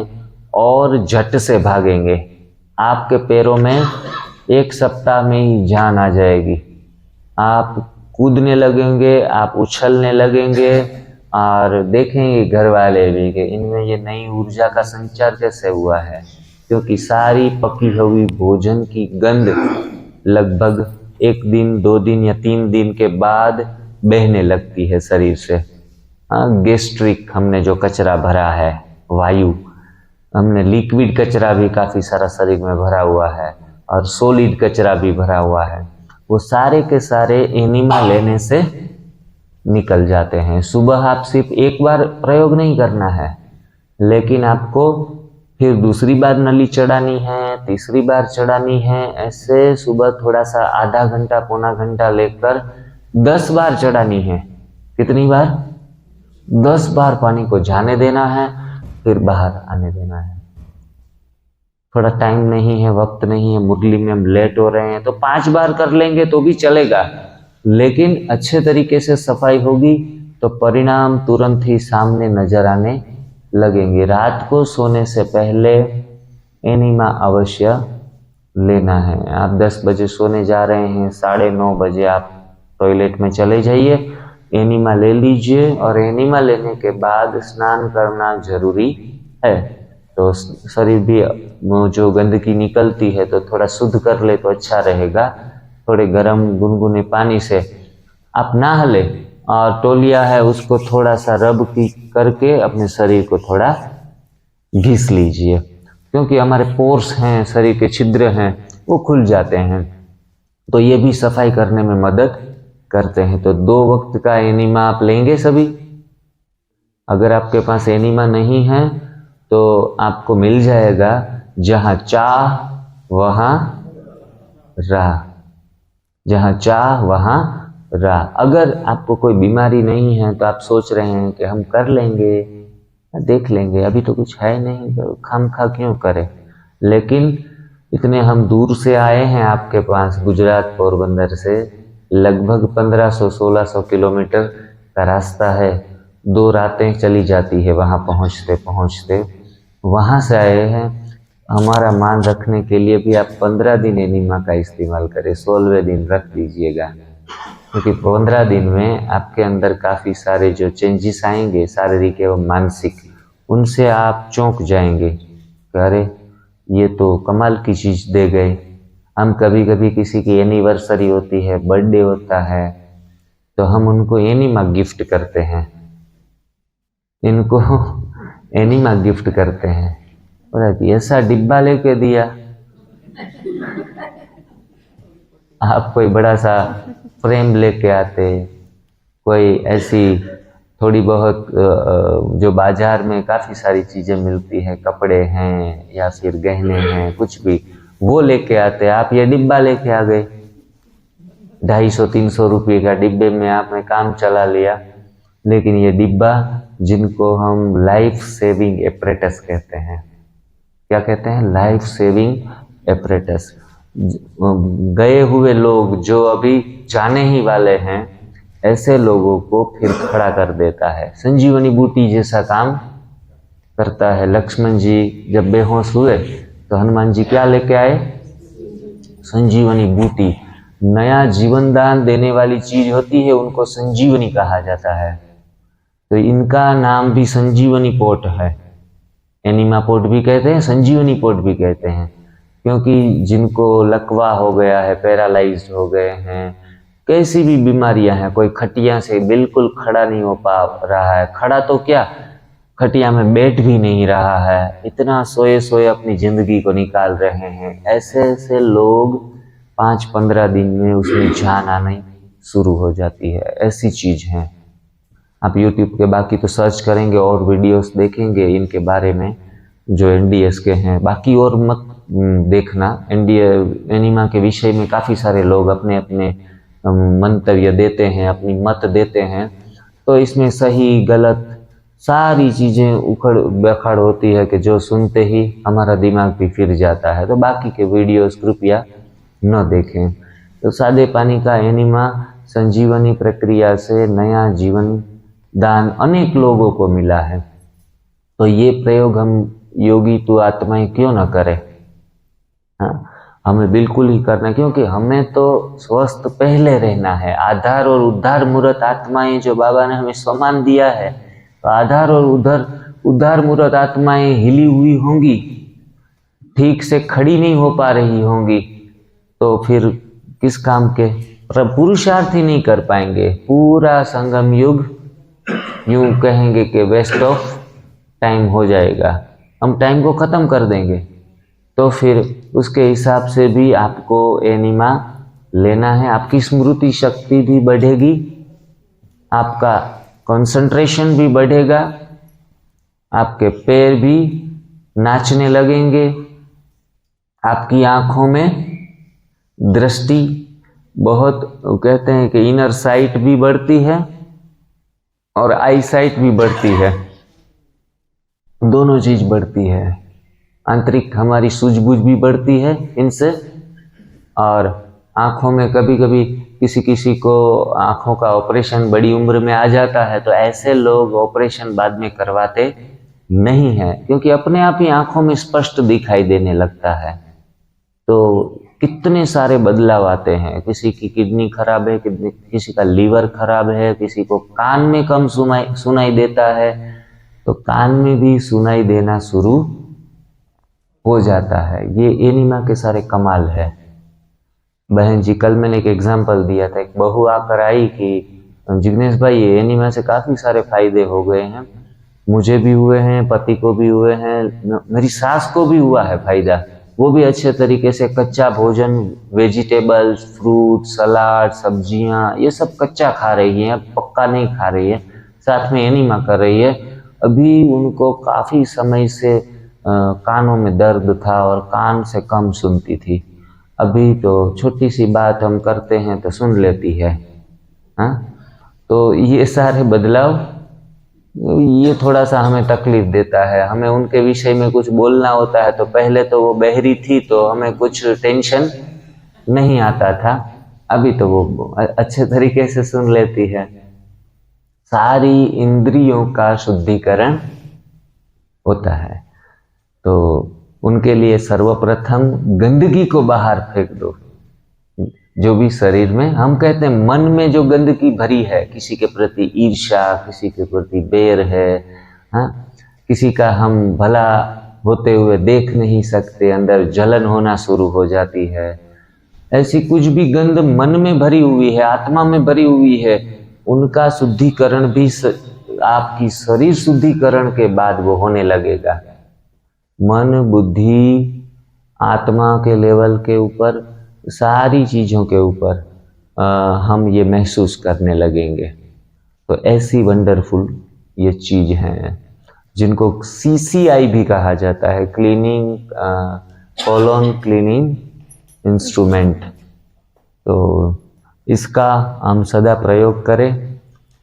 Speaker 1: और झट से भागेंगे। आपके पैरों में 1 सप्ताह में ही जान आ जाएगी। आप कूदने लगेंगे, आप उछलने लगेंगे और देखेंगे घर वाले भी कि इनमें ये नई ऊर्जा का संचार कैसे हुआ है। क्योंकि सारी पकी हुई भोजन की गंध लगभग 1 दिन 2 दिन या 3 दिन के बाद बहने लगती है शरीर से। गैस्ट्रिक हमने जो कचरा भरा है, वायु, हमने लिक्विड कचरा भी काफ़ी सारा शरीर में भरा हुआ है और सॉलिड कचरा भी भरा हुआ है, वो सारे के सारे एनिमा लेने से निकल जाते हैं। सुबह आप सिर्फ एक बार प्रयोग नहीं करना है, लेकिन आपको फिर दूसरी बार नली चढ़ानी है, तीसरी बार चढ़ानी है। ऐसे सुबह थोड़ा सा आधा घंटा पौना घंटा लेकर 10 बार चढ़ानी है। कितनी बार? 10 बार पानी को जाने देना है, फिर बाहर आने देना है। थोड़ा टाइम नहीं है, वक्त नहीं है, मुरली में हम लेट हो रहे हैं तो 5 बार कर लेंगे तो भी चलेगा, लेकिन अच्छे तरीके से सफाई होगी तो परिणाम तुरंत ही सामने नजर आने लगेंगे। रात को सोने से पहले एनिमा अवश्य लेना है। आप 10 बजे सोने जा रहे हैं, 9:30 बजे आप टॉयलेट में चले जाइए, एनिमा ले लीजिए और एनिमा लेने के बाद स्नान करना जरूरी है। तो शरीर भी जो गंदगी निकलती है तो थोड़ा शुद्ध कर ले तो अच्छा रहेगा। थोड़े गर्म गुनगुने पानी से आप नहा ले और तौलिया है उसको थोड़ा सा रब की करके अपने शरीर को थोड़ा घिस लीजिए, क्योंकि हमारे पोर्स हैं, शरीर के छिद्र हैं, वो खुल जाते हैं, तो ये भी सफाई करने में मदद करते हैं। तो 2 वक्त का एनिमा आप लेंगे सभी। अगर आपके पास एनिमा नहीं है तो आपको मिल जाएगा, जहाँ चाह वहाँ राह, जहाँ चाह वहाँ राह। अगर आपको कोई बीमारी नहीं है तो आप सोच रहे हैं कि हम कर लेंगे, देख लेंगे, अभी तो कुछ है नहीं तो खामखा क्यों करें। लेकिन इतने हम दूर से आए हैं आपके पास, गुजरात पोरबंदर से लगभग 1500-1600 किलोमीटर का रास्ता है। 2 रातें चली जाती है वहाँ पहुँचते पहुँचते। वहाँ से आए हैं, हमारा मान रखने के लिए भी आप 15 दिन एनिमा का इस्तेमाल करें, 16वें दिन रख दीजिएगा, क्योंकि 15 दिन में आपके अंदर काफ़ी सारे जो चेंजेस आएंगे शारीरिक एवं मानसिक, उनसे आप चौंक जाएंगे कि अरे ये तो कमाल की चीज़ दे गए। हम कभी कभी किसी की एनिवर्सरी होती है, बर्थडे होता है, तो हम उनको एनिमा गिफ्ट करते हैं, इनको एनिमा गिफ्ट करते हैं। और ऐसा डिब्बा लेके दिया, आप कोई बड़ा सा फ्रेम लेके आते, कोई ऐसी थोड़ी बहुत जो बाजार में काफ़ी सारी चीज़ें मिलती हैं, कपड़े हैं या फिर गहने हैं, कुछ भी वो लेके आते। आप ये डिब्बा लेके आ गए, 250-300 रुपये का डिब्बे में आपने काम चला लिया। लेकिन ये डिब्बा, जिनको हम लाइफ सेविंग एपरेटस कहते हैं, क्या कहते हैं? Life saving apparatus. गए हुए लोग जो अभी जाने ही वाले हैं, ऐसे लोगों को फिर खड़ा कर देता है, संजीवनी बूटी जैसा काम करता है। लक्ष्मण जी जब बेहोश हुए तो हनुमान जी क्या लेके आए? संजीवनी बूटी। नया जीवन दान देने वाली चीज होती है, उनको संजीवनी कहा जाता है। तो इनका नाम भी संजीवनी पोट है, एनिमा पोट भी कहते हैं, संजीवनी पोट भी कहते हैं, क्योंकि जिनको लकवा हो गया है, पैरालाइज्ड हो गए हैं, कैसी भी बीमारियां हैं, कोई खटिया से बिल्कुल खड़ा नहीं हो पा रहा है, खड़ा तो क्या, खटिया में बैठ भी नहीं रहा है, इतना सोए सोए अपनी जिंदगी को निकाल रहे हैं। ऐसे ऐसे लोग 5-15 दिन में उसमें जान आनी शुरू हो जाती है। ऐसी चीज है। आप YouTube के बाकी तो सर्च करेंगे और वीडियोस देखेंगे इनके बारे में जो एनडीएस के हैं। बाकी और मत देखना। एनिमा के विषय में काफ़ी सारे लोग अपने अपने मंतव्य देते हैं, अपनी मत देते हैं। तो इसमें सही गलत सारी चीज़ें उखड़ बखड़ होती है कि जो सुनते ही हमारा दिमाग भी फिर जाता है। तो बाकी के वीडियोस कृपया न देखें। तो सादे पानी का एनिमा संजीवनी प्रक्रिया से नया जीवन दान अनेक लोगों को मिला है। तो ये प्रयोग हम योगी तू आत्माएं क्यों न करें? हाँ, हमें बिल्कुल ही करना, क्योंकि हमें तो स्वस्थ पहले रहना है। आधार और उद्धार मूर्त आत्माएं जो बाबा ने हमें सम्मान दिया है, तो आधार और उद्धार मूर्त आत्माएं हिली हुई होंगी, ठीक से खड़ी नहीं हो पा रही होंगी, तो फिर किस काम के? पुरुषार्थ ही नहीं कर पाएंगे। पूरा संगम युग यूं कहेंगे कि वेस्ट ऑफ टाइम हो जाएगा, हम टाइम को खत्म कर देंगे। तो फिर उसके हिसाब से भी आपको एनिमा लेना है। आपकी स्मृति शक्ति भी बढ़ेगी, आपका कंसंट्रेशन भी बढ़ेगा, आपके पैर भी नाचने लगेंगे, आपकी आंखों में दृष्टि बहुत, कहते हैं कि इनर साइट भी बढ़ती है और आई साइट भी बढ़ती है, दोनों चीज बढ़ती है। आंतरिक हमारी सूझबूझ भी बढ़ती है इनसे। और आँखों में कभी कभी किसी किसी को आँखों का ऑपरेशन बड़ी उम्र में आ जाता है, तो ऐसे लोग ऑपरेशन बाद में करवाते नहीं हैं, क्योंकि अपने आप ही आँखों में स्पष्ट दिखाई देने लगता है। तो कितने सारे बदलाव आते हैं। किसी की किडनी खराब है, किसी का लीवर खराब है, किसी को कान में कम सुनाई देता है, तो कान में भी सुनाई देना शुरू हो जाता है। ये एनिमा के सारे कमाल है। बहन जी, कल मैंने एक एग्जाम्पल दिया था, एक बहू आकर आई कि जिग्नेश भाई, ये एनिमा से काफ़ी सारे फायदे हो गए हैं, मुझे भी हुए हैं, पति को भी हुए हैं, मेरी सास को भी हुआ है फायदा। वो भी अच्छे तरीके से कच्चा भोजन, वेजिटेबल्स, फ्रूट, सलाद, सब्जियां, ये सब कच्चा खा रही है, पक्का नहीं खा रही है, साथ में एनिमा कर रही है। अभी उनको काफ़ी समय से कानों में दर्द था और कान से कम सुनती थी। अभी तो छोटी सी बात हम करते हैं तो सुन लेती है। हाँ, तो ये सारे बदलाव, ये थोड़ा सा हमें तकलीफ देता है। हमें उनके विषय में कुछ बोलना होता है तो पहले तो वो बहरी थी तो हमें कुछ टेंशन नहीं आता था, अभी तो वो अच्छे तरीके से सुन लेती है। सारी इंद्रियों का शुद्धिकरण होता है। तो उनके लिए सर्वप्रथम गंदगी को बाहर फेंक दो। जो भी शरीर में, हम कहते हैं मन में जो गंदगी भरी है, किसी के प्रति ईर्ष्या, किसी के प्रति बैर है, हाँ, किसी का हम भला होते हुए देख नहीं सकते, अंदर जलन होना शुरू हो जाती है, ऐसी कुछ भी गंद मन में भरी हुई है, आत्मा में भरी हुई है, उनका शुद्धिकरण भी आपकी शरीर शुद्धिकरण के बाद वो होने लगेगा। मन, बुद्धि, आत्मा के लेवल के ऊपर, सारी चीज़ों के ऊपर हम ये महसूस करने लगेंगे। तो ऐसी वंडरफुल ये चीज़ हैं जिनको CCI भी कहा जाता है, क्लीनिंग कोलोन क्लीनिंग इंस्ट्रूमेंट। तो इसका हम सदा प्रयोग करें।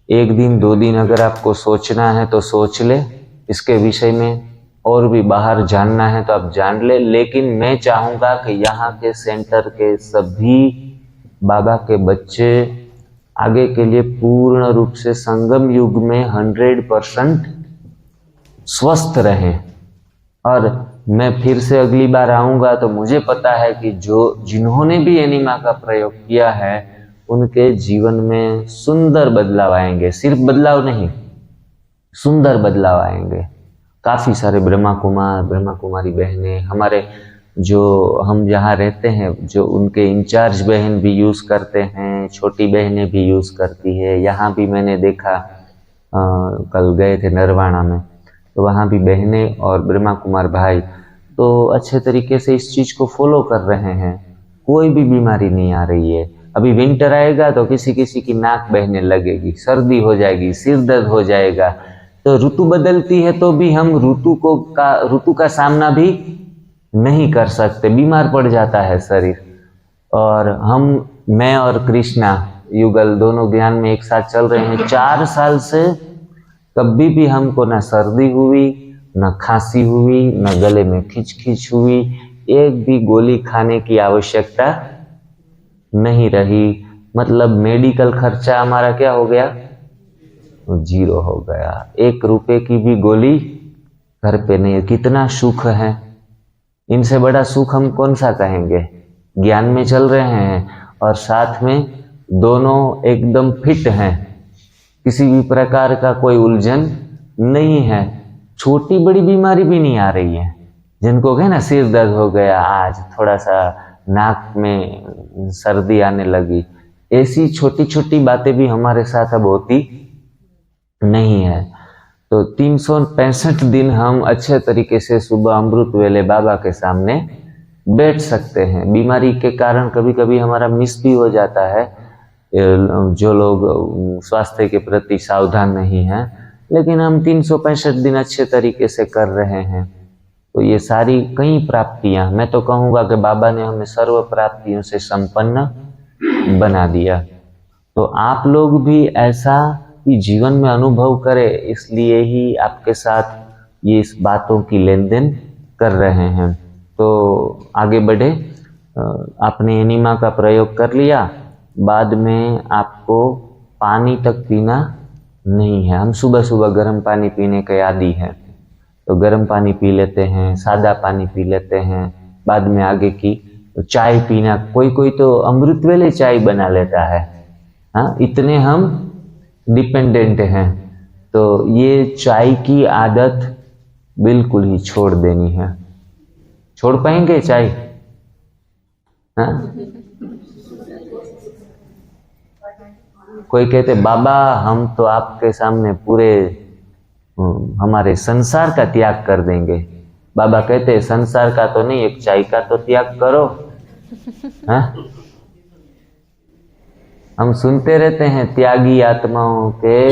Speaker 1: 1 दिन 2 दिन अगर आपको सोचना है तो सोच ले, इसके विषय में और भी बाहर जानना है तो आप जान ले। लेकिन मैं चाहूँगा कि यहाँ के सेंटर के सभी बाबा के बच्चे आगे के लिए पूर्ण रूप से संगम युग में 100% स्वस्थ रहें। और मैं फिर से अगली बार आऊँगा तो मुझे पता है कि जिन्होंने भी एनिमा का प्रयोग किया है उनके जीवन में सुंदर बदलाव आएंगे। सिर्फ बदलाव नहीं, सुंदर बदलाव आएंगे। काफ़ी सारे ब्रह्मा कुमारी बहनें, हमारे जो हम जहाँ रहते हैं, जो उनके इंचार्ज बहन भी यूज़ करते हैं, छोटी बहनें भी यूज़ करती है। यहाँ भी मैंने देखा, कल गए थे नरवाणा में, तो वहाँ भी बहनें और ब्रह्मा कुमार भाई तो अच्छे तरीके से इस चीज़ को फॉलो कर रहे हैं। कोई भी बीमारी नहीं आ रही है। अभी विंटर आएगा तो किसी किसी की नाक बहने लगेगी, सर्दी हो जाएगी, सिर दर्द हो जाएगा। तो ऋतु बदलती है तो भी हम ऋतु का सामना भी नहीं कर सकते, बीमार पड़ जाता है शरीर। और मैं और कृष्णा युगल दोनों ज्ञान में एक साथ चल रहे हैं 4 साल से। कभी भी हमको ना सर्दी हुई, न खांसी हुई, न गले में खिंच हुई, एक भी गोली खाने की आवश्यकता नहीं रही। मतलब मेडिकल खर्चा हमारा क्या हो गया, 0 हो गया। 1 रुपए की भी गोली घर पे नहीं। कितना सुख है, इनसे बड़ा सुख हम कौन सा कहेंगे। ज्ञान में चल रहे हैं और साथ में दोनों एकदम फिट हैं, किसी भी प्रकार का कोई उलझन नहीं है। छोटी बड़ी बीमारी भी नहीं आ रही है। जिनको कहे ना सिर दर्द हो गया, आज थोड़ा सा नाक में सर्दी आने लगी, ऐसी छोटी छोटी बातें भी हमारे साथ अब होती नहीं है। तो 365 दिन हम अच्छे तरीके से सुबह अमृत वेले बाबा के सामने बैठ सकते हैं। बीमारी के कारण कभी कभी हमारा मिस भी हो जाता है, जो लोग स्वास्थ्य के प्रति सावधान नहीं हैं, लेकिन हम 365 दिन अच्छे तरीके से कर रहे हैं। तो ये सारी कई प्राप्तियां, मैं तो कहूँगा कि बाबा ने हमें सर्व प्राप्तियों से संपन्न बना दिया। तो आप लोग भी ऐसा ही जीवन में अनुभव करें, इसलिए ही आपके साथ ये इस बातों की लेन देन कर रहे हैं। तो आगे बढ़े। आपने एनिमा का प्रयोग कर लिया, बाद में आपको पानी तक पीना नहीं है। हम सुबह सुबह गर्म पानी पीने के आदी हैं, तो गर्म पानी पी लेते हैं, सादा पानी पी लेते हैं। बाद में आगे की चाय पीना, कोई कोई तो अमृत वेले चाय बना लेता है। हाँ, इतने हम डिपेंडेंट हैं। तो ये चाय की आदत बिल्कुल ही छोड़ देनी है। छोड़ पाएंगे चाय? हाँ? कोई कहते बाबा हम तो आपके सामने पूरे हमारे संसार का त्याग कर देंगे। बाबा कहते संसार का तो नहीं, एक चाय का तो त्याग करो। हाँ? हम सुनते रहते हैं त्यागी आत्माओं के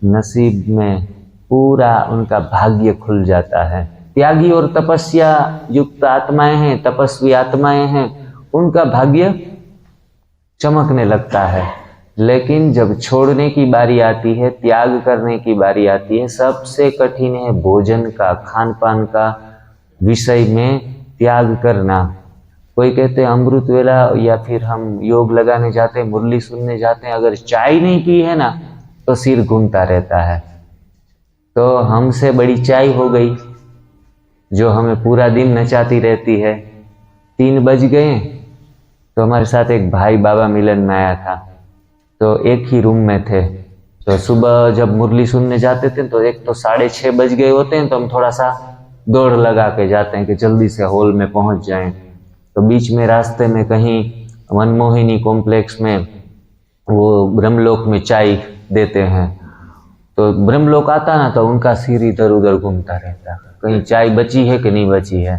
Speaker 1: नसीब में पूरा उनका भाग्य खुल जाता है। त्यागी और तपस्या युक्त आत्माएं हैं, तपस्वी आत्माएं हैं, उनका भाग्य चमकने लगता है। लेकिन जब छोड़ने की बारी आती है, त्याग करने की बारी आती है, सबसे कठिन है भोजन का, खान पान का विषय में त्याग करना। कोई कहते हैं अमृत वेला या फिर हम योग लगाने जाते हैं, मुरली सुनने जाते हैं, अगर चाय नहीं पी है ना तो सिर घूमता रहता है। तो हमसे बड़ी चाय हो गई जो हमें पूरा दिन नचाती रहती है। 3 बज गए तो हमारे साथ एक भाई बाबा मिलन में आया था, तो एक ही रूम में थे। तो सुबह जब मुरली सुनने जाते थे तो एक तो 6:30 बज गए होते हैं, तो हम थोड़ा सा दौड़ लगा के जाते हैं कि जल्दी से हॉल में पहुंच जाएं। तो बीच में रास्ते में कहीं मनमोहिनी कॉम्प्लेक्स में वो ब्रह्मलोक में चाय देते हैं, तो ब्रह्मलोक आता ना तो उनका सिर इधर उधर घूमता रहता, कहीं चाय बची है कि नहीं बची है।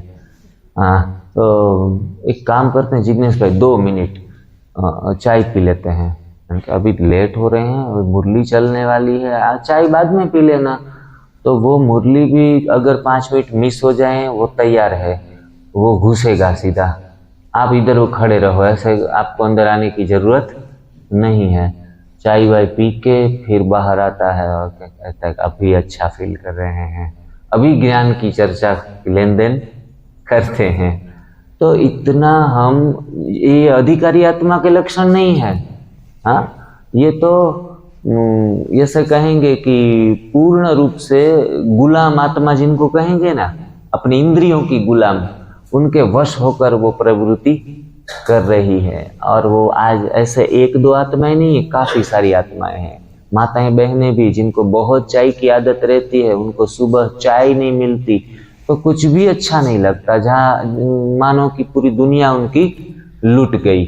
Speaker 1: हाँ, तो एक काम करते हैं जिग्नेश भाई, 2 मिनट चाय पी लेते हैं। अभी लेट हो रहे हैं, अभी मुरली चलने वाली है, चाय बाद में पी लेना। तो वो मुरली भी अगर 5 मिनट मिस हो जाए वो तैयार है, वो घुसेगा सीधा। आप इधर वो खड़े रहो, ऐसे आपको अंदर आने की जरूरत नहीं है। चाय वाय पी के फिर बाहर आता है और कहता है अभी अच्छा फील कर रहे हैं, अभी ज्ञान की चर्चा लेन देन करते हैं। तो इतना हम, ये अधिकारी आत्मा के लक्षण नहीं है। हाँ, ये तो ऐसे कहेंगे कि पूर्ण रूप से गुलाम आत्मा जिनको कहेंगे ना, अपनी इंद्रियों की गुलाम, उनके वश होकर वो प्रवृत्ति कर रही है। और वो आज ऐसे 1-2 आत्माएं नहीं है, काफी सारी आत्माएं हैं। माताएं बहनें भी जिनको बहुत चाय की आदत रहती है, उनको सुबह चाय नहीं मिलती तो कुछ भी अच्छा नहीं लगता, जहाँ मानो कि पूरी दुनिया उनकी लूट गई।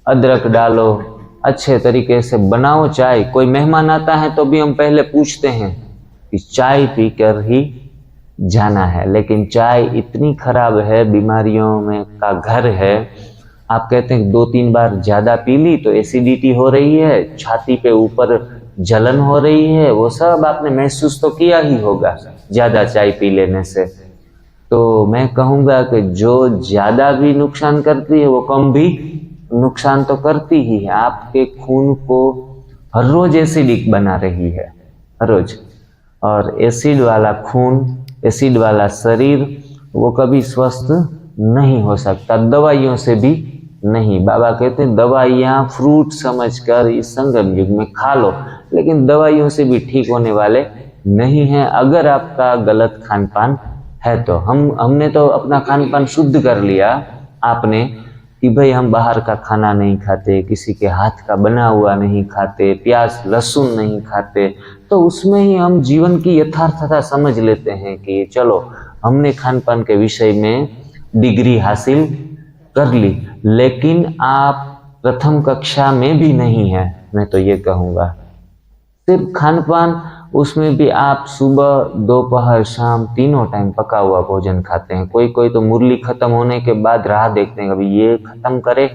Speaker 1: अदरक डालो, अच्छे तरीके से बनाओ चाय। कोई मेहमान आता है तो भी हम पहले पूछते हैं कि चाय पीकर ही जाना है। लेकिन चाय इतनी खराब है, बीमारियों में का घर है। आप कहते हैं 2-3 बार ज़्यादा पी ली तो एसिडिटी हो रही है, छाती पे ऊपर जलन हो रही है, वो सब आपने महसूस तो किया ही होगा ज़्यादा चाय पी लेने से। तो मैं कहूँगा कि जो ज़्यादा भी नुकसान करती है वो कम भी नुकसान तो करती ही है। आपके खून को हर रोज एसिडिक बना रही है, हर रोज। और एसिड वाला खून, एसिड वाला शरीर वो कभी स्वस्थ नहीं हो सकता, दवाइयों से भी नहीं। बाबा कहते हैं दवाइयाँ फ्रूट समझकर इस संगम युग में खा लो, लेकिन दवाइयों से भी ठीक होने वाले नहीं हैं अगर आपका गलत खान पान है तो। हमने तो अपना खान पान शुद्ध कर लिया, आपने कि भाई हम बाहर का खाना नहीं खाते, किसी के हाथ का बना हुआ नहीं खाते, प्याज लहसुन नहीं खाते, तो उसमें ही हम जीवन की यथार्थता समझ लेते हैं कि चलो हमने खान पान के विषय में डिग्री हासिल कर ली। लेकिन आप प्रथम कक्षा में भी नहीं है, मैं तो ये कहूँगा। सिर्फ खान पान, उसमें भी आप सुबह दोपहर शाम तीनों टाइम पका हुआ भोजन खाते हैं। कोई कोई तो मुरली खत्म होने के बाद राह देखते हैं कभी ये खत्म करे,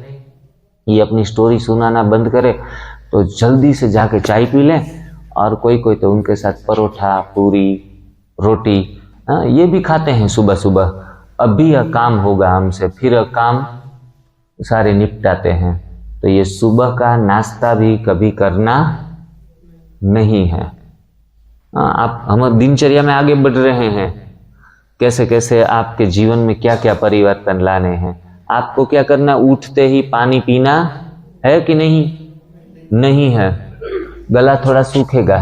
Speaker 1: ये अपनी स्टोरी सुनाना बंद करे तो जल्दी से जाके चाय पी लें। और कोई कोई तो उनके साथ परोठा, पूरी, रोटी ये भी खाते हैं सुबह सुबह। अभी काम होगा हमसे, फिर काम सारे निपटाते हैं। तो ये सुबह का नाश्ता भी कभी करना नहीं है। आप हम दिनचर्या में आगे बढ़ रहे हैं, कैसे कैसे आपके जीवन में क्या क्या परिवर्तन लाने हैं। आपको क्या करना, उठते ही पानी पीना है कि नहीं? नहीं है। गला थोड़ा सूखेगा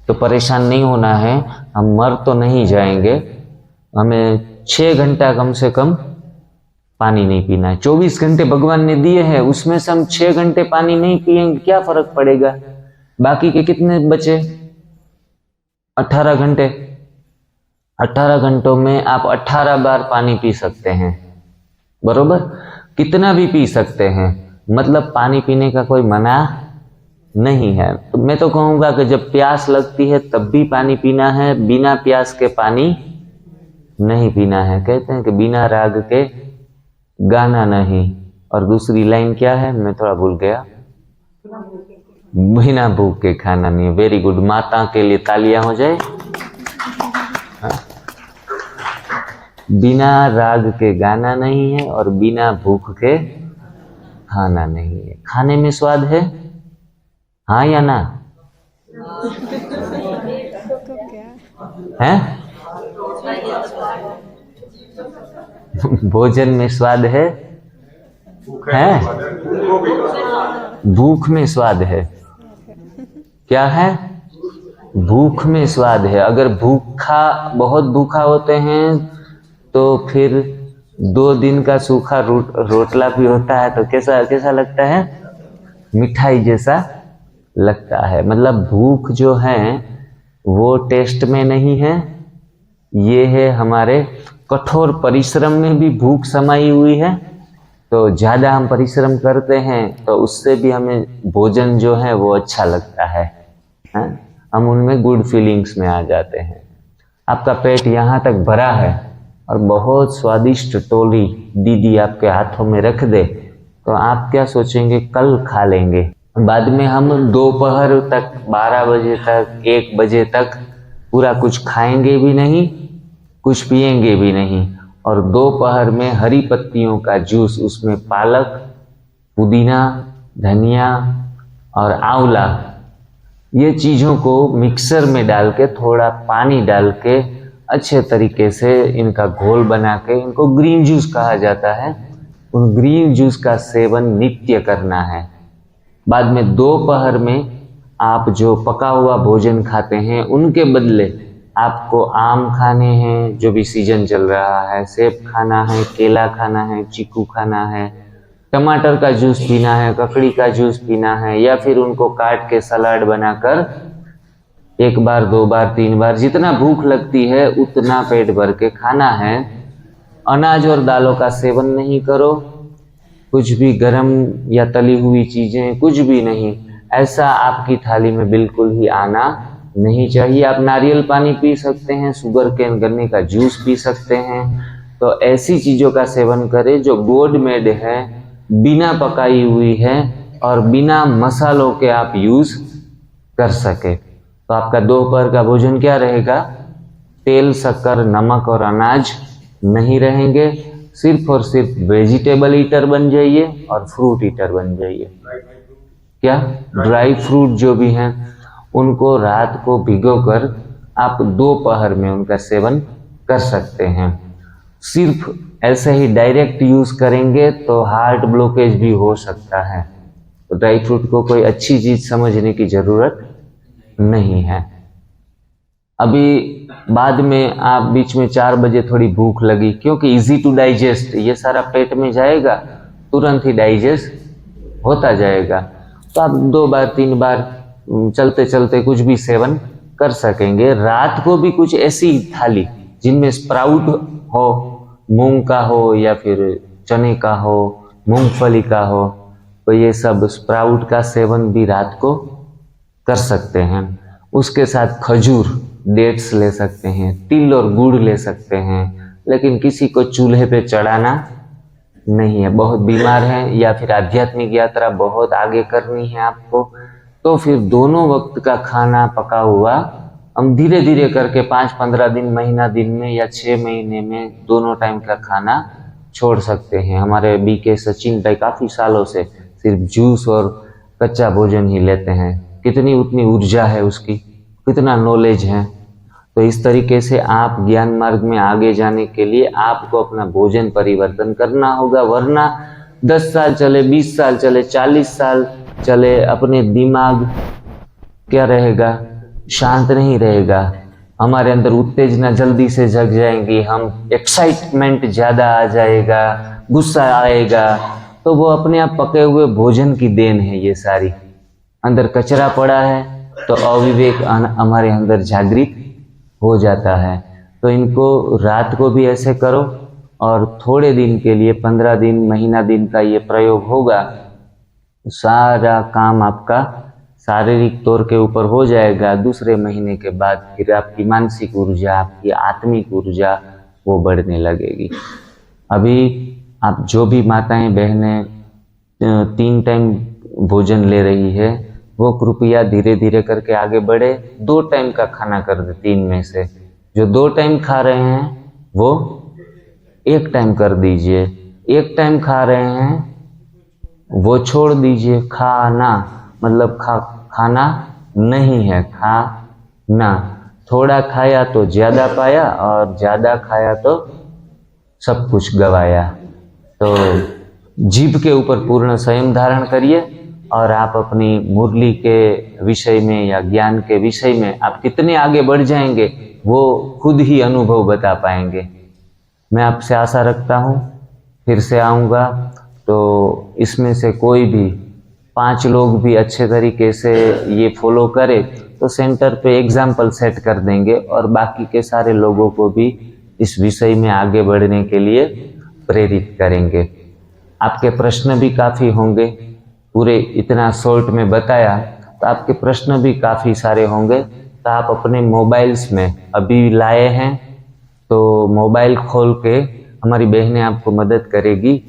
Speaker 1: तो परेशान नहीं होना है, हम मर तो नहीं जाएंगे। हमें 6 घंटा कम से कम पानी नहीं पीना है। 24 घंटे भगवान ने दिए हैं, उसमें से हम 6 घंटे पानी नहीं पिएंगे, क्या फर्क पड़ेगा? बाकी के कितने बचे? 18 घंटे। 18 घंटों में आप 18 बार पानी पी सकते हैं, बरोबर? कितना भी पी सकते हैं, मतलब पानी पीने का कोई मना नहीं है। तो मैं तो कहूँगा कि जब प्यास लगती है तब भी पानी पीना है, बिना प्यास के पानी नहीं पीना है। कहते हैं कि बिना राग के गाना नहीं। और दूसरी लाइन क्या है, मैं थोड़ा भूल गया, बिना भूख के खाना नहीं। वेरी गुड, माता के लिए तालियां हो जाए। बिना राग के गाना नहीं है और बिना भूख के खाना नहीं है। खाने में स्वाद है, हाँ या ना? है? भोजन में स्वाद है? भूख में स्वाद है। क्या है? भूख में स्वाद है। अगर बहुत भूखा होते हैं तो फिर 2 दिन का सूखा रोटला भी होता है तो कैसा लगता है? मिठाई जैसा लगता है। मतलब भूख जो है वो टेस्ट में नहीं है, ये है हमारे कठोर परिश्रम में भी भूख समाई हुई है। तो ज़्यादा हम परिश्रम करते हैं तो उससे भी हमें भोजन जो है वो अच्छा लगता है, हम उनमें गुड फीलिंग्स में आ जाते हैं। आपका पेट यहाँ तक भरा है और बहुत स्वादिष्ट टोली दीदी आपके हाथों में रख दे तो आप क्या सोचेंगे, कल खा लेंगे। बाद में हम दोपहर तक 12 बजे तक 1 बजे तक पूरा कुछ खाएंगे भी नहीं, कुछ पिएंगे भी नहीं। और दोपहर में हरी पत्तियों का जूस, उसमें पालक, पुदीना, धनिया और आंवला, ये चीज़ों को मिक्सर में डाल के थोड़ा पानी डाल के अच्छे तरीके से इनका घोल बना के, इनको ग्रीन जूस कहा जाता है, उन ग्रीन जूस का सेवन नित्य करना है। बाद में दोपहर में आप जो पका हुआ भोजन खाते हैं उनके बदले आपको आम खाने हैं, जो भी सीजन चल रहा है, सेब खाना है, केला खाना है, चीकू खाना है, टमाटर का जूस पीना है, ककड़ी का जूस पीना है, या फिर उनको काट के सलाद बनाकर 1 बार 2 बार 3 बार जितना भूख लगती है उतना पेट भर के खाना है। अनाज और दालों का सेवन नहीं करो, कुछ भी गरम या तली हुई चीजें कुछ भी नहीं, ऐसा आपकी थाली में बिल्कुल ही आना नहीं चाहिए। आप नारियल पानी पी सकते हैं, शुगर केन गन्ने का जूस पी सकते हैं। तो ऐसी चीज़ों का सेवन करें जो गोड मेड है, बिना पकाई हुई है और बिना मसालों के आप यूज़ कर सके। तो आपका दोपहर का भोजन क्या रहेगा? तेल, शक्कर, नमक और अनाज नहीं रहेंगे। सिर्फ और सिर्फ वेजिटेबल ईटर बन जाइए और फ्रूट ईटर बन जाइए। क्या? ड्राई फ्रूट जो भी हैं उनको रात को भिगोकर आप दोपहर में उनका सेवन कर सकते हैं। सिर्फ ऐसे ही डायरेक्ट यूज़ करेंगे तो हार्ट ब्लॉकेज भी हो सकता है। तो ड्राई फ्रूट को कोई अच्छी चीज़ समझने की ज़रूरत नहीं है। अभी बाद में आप बीच में 4 बजे थोड़ी भूख लगी, क्योंकि इजी टू डाइजेस्ट, ये सारा पेट में जाएगा, तुरंत ही डाइजेस्ट होता जाएगा। तो आप 2 बार 3 बार चलते चलते कुछ भी सेवन कर सकेंगे। रात को भी कुछ ऐसी थाली जिनमें स्प्राउट हो, मूंग का हो या फिर चने का हो, मूंगफली का हो, तो ये सब स्प्राउट का सेवन भी रात को कर सकते हैं। उसके साथ खजूर, डेट्स ले सकते हैं, तिल और गुड़ ले सकते हैं। लेकिन किसी को चूल्हे पे चढ़ाना नहीं है, बहुत बीमार है या फिर आध्यात्मिक यात्रा बहुत आगे करनी है आपको, तो फिर दोनों वक्त का खाना पका हुआ हम धीरे धीरे करके 5-15 दिन, महीना दिन में या 6 महीने में दोनों टाइम का खाना छोड़ सकते हैं। हमारे BK सचिन भाई काफ़ी सालों से सिर्फ जूस और कच्चा भोजन ही लेते हैं। कितनी उतनी ऊर्जा है उसकी, कितना नॉलेज है। तो इस तरीके से आप ज्ञान मार्ग में आगे जाने के लिए आपको अपना भोजन परिवर्तन करना होगा, वरना 10 साल चले, 20 साल चले, 40 साल चले, अपने दिमाग क्या रहेगा? शांत नहीं रहेगा। हमारे अंदर उत्तेजना जल्दी से जग जाएंगी, हम एक्साइटमेंट ज़्यादा आ जाएगा, गुस्सा आएगा। तो वो अपने आप पके हुए भोजन की देन है। ये सारी अंदर कचरा पड़ा है तो अविवेक हमारे अंदर जागृत हो जाता है। तो इनको रात को भी ऐसे करो और थोड़े दिन के लिए 15 दिन, महीना दिन का ये प्रयोग होगा, सारा काम आपका शारीरिक तौर के ऊपर हो जाएगा। दूसरे महीने के बाद फिर आपकी मानसिक ऊर्जा, आपकी आत्मिक ऊर्जा वो बढ़ने लगेगी। अभी आप जो भी माताएं बहनें 3 टाइम भोजन ले रही है, वो कृपया धीरे धीरे करके आगे बढ़े। 2 टाइम का खाना कर दे। 3 में से जो 2 टाइम खा रहे हैं वो 1 टाइम कर दीजिए। 1 टाइम खा रहे हैं वो छोड़ दीजिए। खाना मतलब खाना नहीं है, खाना। थोड़ा खाया तो ज़्यादा पाया और ज़्यादा खाया तो सब कुछ गवाया। तो जीभ के ऊपर पूर्ण संयम धारण करिए और आप अपनी मुरली के विषय में या ज्ञान के विषय में आप कितने आगे बढ़ जाएंगे वो खुद ही अनुभव बता पाएंगे। मैं आपसे आशा रखता हूँ फिर से आऊँगा, तो इसमें से कोई भी 5 लोग भी अच्छे तरीके से ये फॉलो करे तो सेंटर पे एग्जाम्पल सेट कर देंगे और बाकी के सारे लोगों को भी इस विषय में आगे बढ़ने के लिए प्रेरित करेंगे। आपके प्रश्न भी काफ़ी होंगे, पूरे इतना शॉर्ट में बताया तो आपके प्रश्न भी काफ़ी सारे होंगे। तो आप अपने मोबाइल्स में अभी लाए हैं तो मोबाइल खोल के हमारी बहनें आपको मदद करेगी।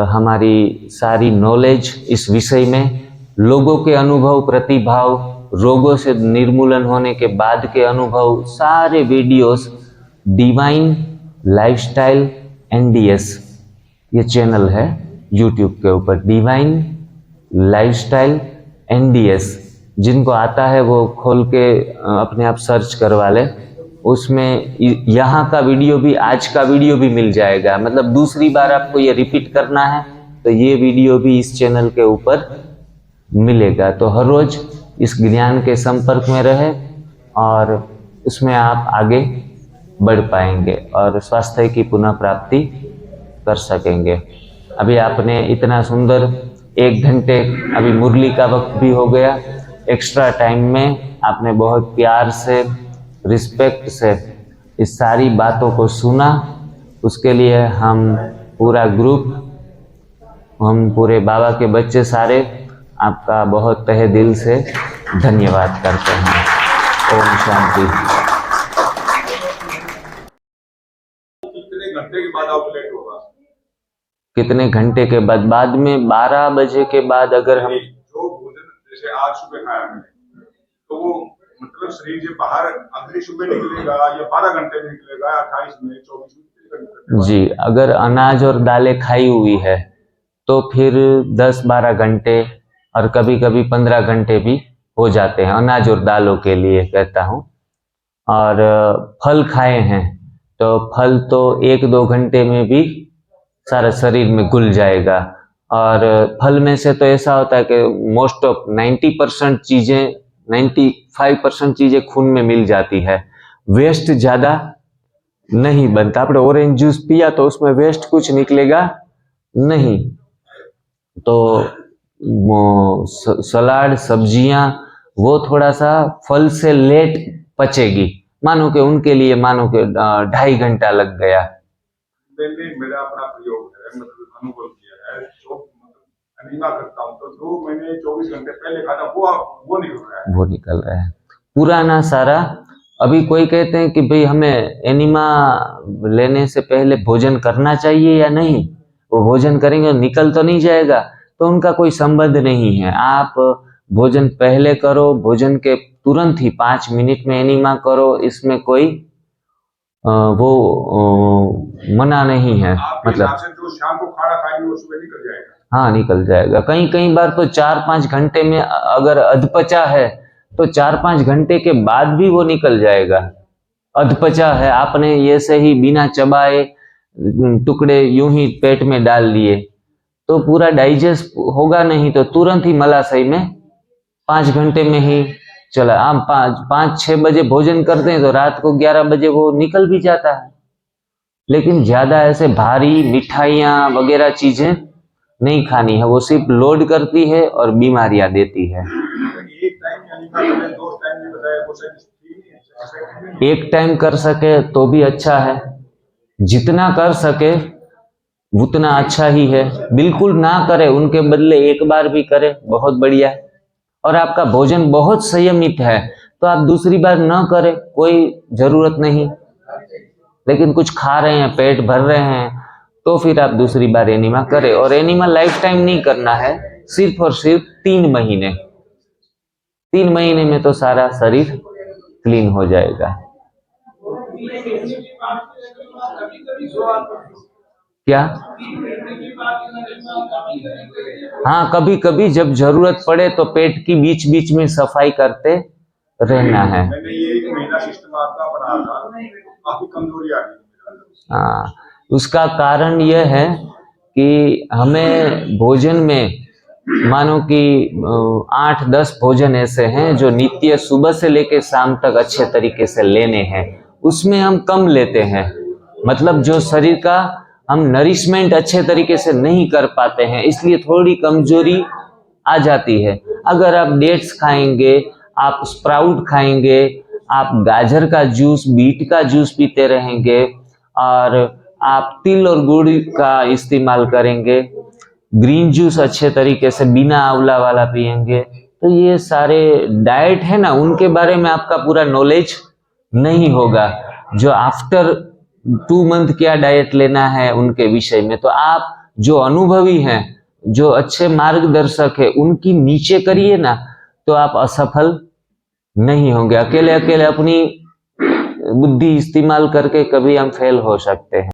Speaker 1: हमारी सारी नॉलेज इस विषय में, लोगों के अनुभव, प्रतिभाव, रोगों से निर्मूलन होने के बाद के अनुभव, सारे वीडियोस डिवाइन लाइफस्टाइल NDS ये चैनल है YouTube के ऊपर, डिवाइन लाइफस्टाइल NDS। जिनको आता है वो खोल के अपने आप सर्च करवा ले। उसमें यहाँ का वीडियो भी, आज का वीडियो भी मिल जाएगा। मतलब दूसरी बार आपको ये रिपीट करना है तो ये वीडियो भी इस चैनल के ऊपर मिलेगा। तो हर रोज इस ज्ञान के संपर्क में रहे और उसमें आप आगे बढ़ पाएंगे और स्वास्थ्य की पुनः प्राप्ति कर सकेंगे। अभी आपने इतना सुंदर 1 घंटे, अभी मुरली का वक्त भी हो गया, एक्स्ट्रा टाइम में आपने बहुत प्यार से, रिस्पेक्ट से इस सारी बातों को सुना। उसके लिए हम पूरा ग्रुप, हम पूरे बाबा के बच्चे सारे आपका बहुत तहे दिल से धन्यवाद करते हैं। ओम शांति।
Speaker 2: कितने घंटे के बाद आउटलेट होगा?
Speaker 1: कितने घंटे के बाद? बाद में 12 बजे के बाद अगर हम
Speaker 2: जो भोजन जैसे आज सुबह खाया मैंने, तो वो मतलब शरीर से बाहर अगली सुबह निकलेगा या 12 घंटे में निकलेगा, 28 में, 24 में?
Speaker 1: जी, अगर अनाज और दालें खाई हुई है तो फिर 10-12 घंटे और कभी कभी 15 घंटे भी हो जाते हैं, अनाज और दालों के लिए कहता हूँ। और फल खाए हैं तो फल तो 1-2 घंटे में भी सारा शरीर में घुल जाएगा। और फल में से तो ऐसा होता है कि मोस्ट ऑफ 90% चीजें, 95% चीजें खून में मिल जाती है, वेस्ट ज्यादा नहीं बनता। आपने ऑरेंज जूस पिया तो उसमें वेस्ट कुछ निकलेगा नहीं। तो सलाद, सब्जियां वो थोड़ा सा फल से लेट पचेगी। मानो कि उनके लिए मानो कि 2.5 घंटा लग गया।
Speaker 2: मेरा अपना प्रयोग है, मतलब अनुभव किया है। जो मतलब अनीमा करता हूँ तो 2 महीने 24 घंटे पहले खाना वो निकल रहा है,
Speaker 1: वो निकल रहा है पुराना सारा। अभी कोई कहते हैं कि भाई हमें एनिमा लेने से पहले भोजन करना चाहिए या नहीं, वो भोजन करेंगे निकल तो नहीं जाएगा, तो उनका कोई संबंध नहीं है। आप भोजन पहले करो, भोजन के तुरंत ही 5 मिनट में एनिमा करो, इसमें कोई मना नहीं है। मतलब
Speaker 2: जो शाम को खाना खाएंगे वो सुबह निकल जाएगा।
Speaker 1: हाँ, निकल जाएगा। कई बार तो 4-5 घंटे में, अगर अधपचा है तो 4-5 घंटे के बाद भी वो निकल जाएगा। अधपचा है, आपने ये से ही बिना चबाए टुकड़े यूं ही पेट में डाल लिए तो पूरा डाइजेस्ट होगा नहीं, तो तुरंत ही मलाशय में 5 घंटे में ही चला। आप 5-6 बजे भोजन करते हैं तो रात को 11 बजे वो निकल भी जाता है। लेकिन ज्यादा ऐसे भारी मिठाइयाँ वगैरह चीजें नहीं खानी है, वो सिर्फ लोड करती है और बीमारियां देती है। एक टाइम कर सके तो भी अच्छा है, जितना कर सके उतना अच्छा ही है। बिल्कुल ना करे, उनके बदले एक बार भी करे, बहुत बढ़िया है। और आपका भोजन बहुत संयमित है तो आप दूसरी बार ना करें, कोई जरूरत नहीं। लेकिन कुछ खा रहे हैं, पेट भर रहे हैं, तो फिर आप दूसरी बार एनिमा करें। और एनिमा लाइफ टाइम नहीं करना है, सिर्फ और सिर्फ 3 महीने। 3 महीने में तो सारा शरीर क्लीन हो जाएगा। क्या? हाँ, कभी कभी जब जरूरत पड़े तो पेट की बीच बीच में सफाई करते रहना है।
Speaker 2: मैंने ये 1 महीना सिस्टम आपका बनाया था, काफी कमजोरी आ गई।
Speaker 1: हाँ, उसका कारण यह है कि हमें भोजन में, मानो कि 8-10 भोजन ऐसे हैं जो नित्य सुबह से लेकर शाम तक अच्छे तरीके से लेने हैं, उसमें हम कम लेते हैं। मतलब जो शरीर का हम नरिशमेंट अच्छे तरीके से नहीं कर पाते हैं, इसलिए थोड़ी कमजोरी आ जाती है। अगर आप डेट्स खाएंगे, आप स्प्राउट खाएंगे, आप गाजर का जूस, बीट का जूस पीते रहेंगे, और आप तिल और गुड़ का इस्तेमाल करेंगे, ग्रीन जूस अच्छे तरीके से बिना आंवला वाला पिएंगे, तो ये सारे डाइट है ना, उनके बारे में आपका पूरा नॉलेज नहीं होगा। जो आफ्टर 2 मंथ क्या डाइट लेना है उनके विषय में, तो आप जो अनुभवी हैं, जो अच्छे मार्गदर्शक है, उनकी नीचे करिए ना, तो आप असफल नहीं होंगे। अकेले अकेले अपनी बुद्धि इस्तेमाल करके कभी हम फेल हो सकते हैं।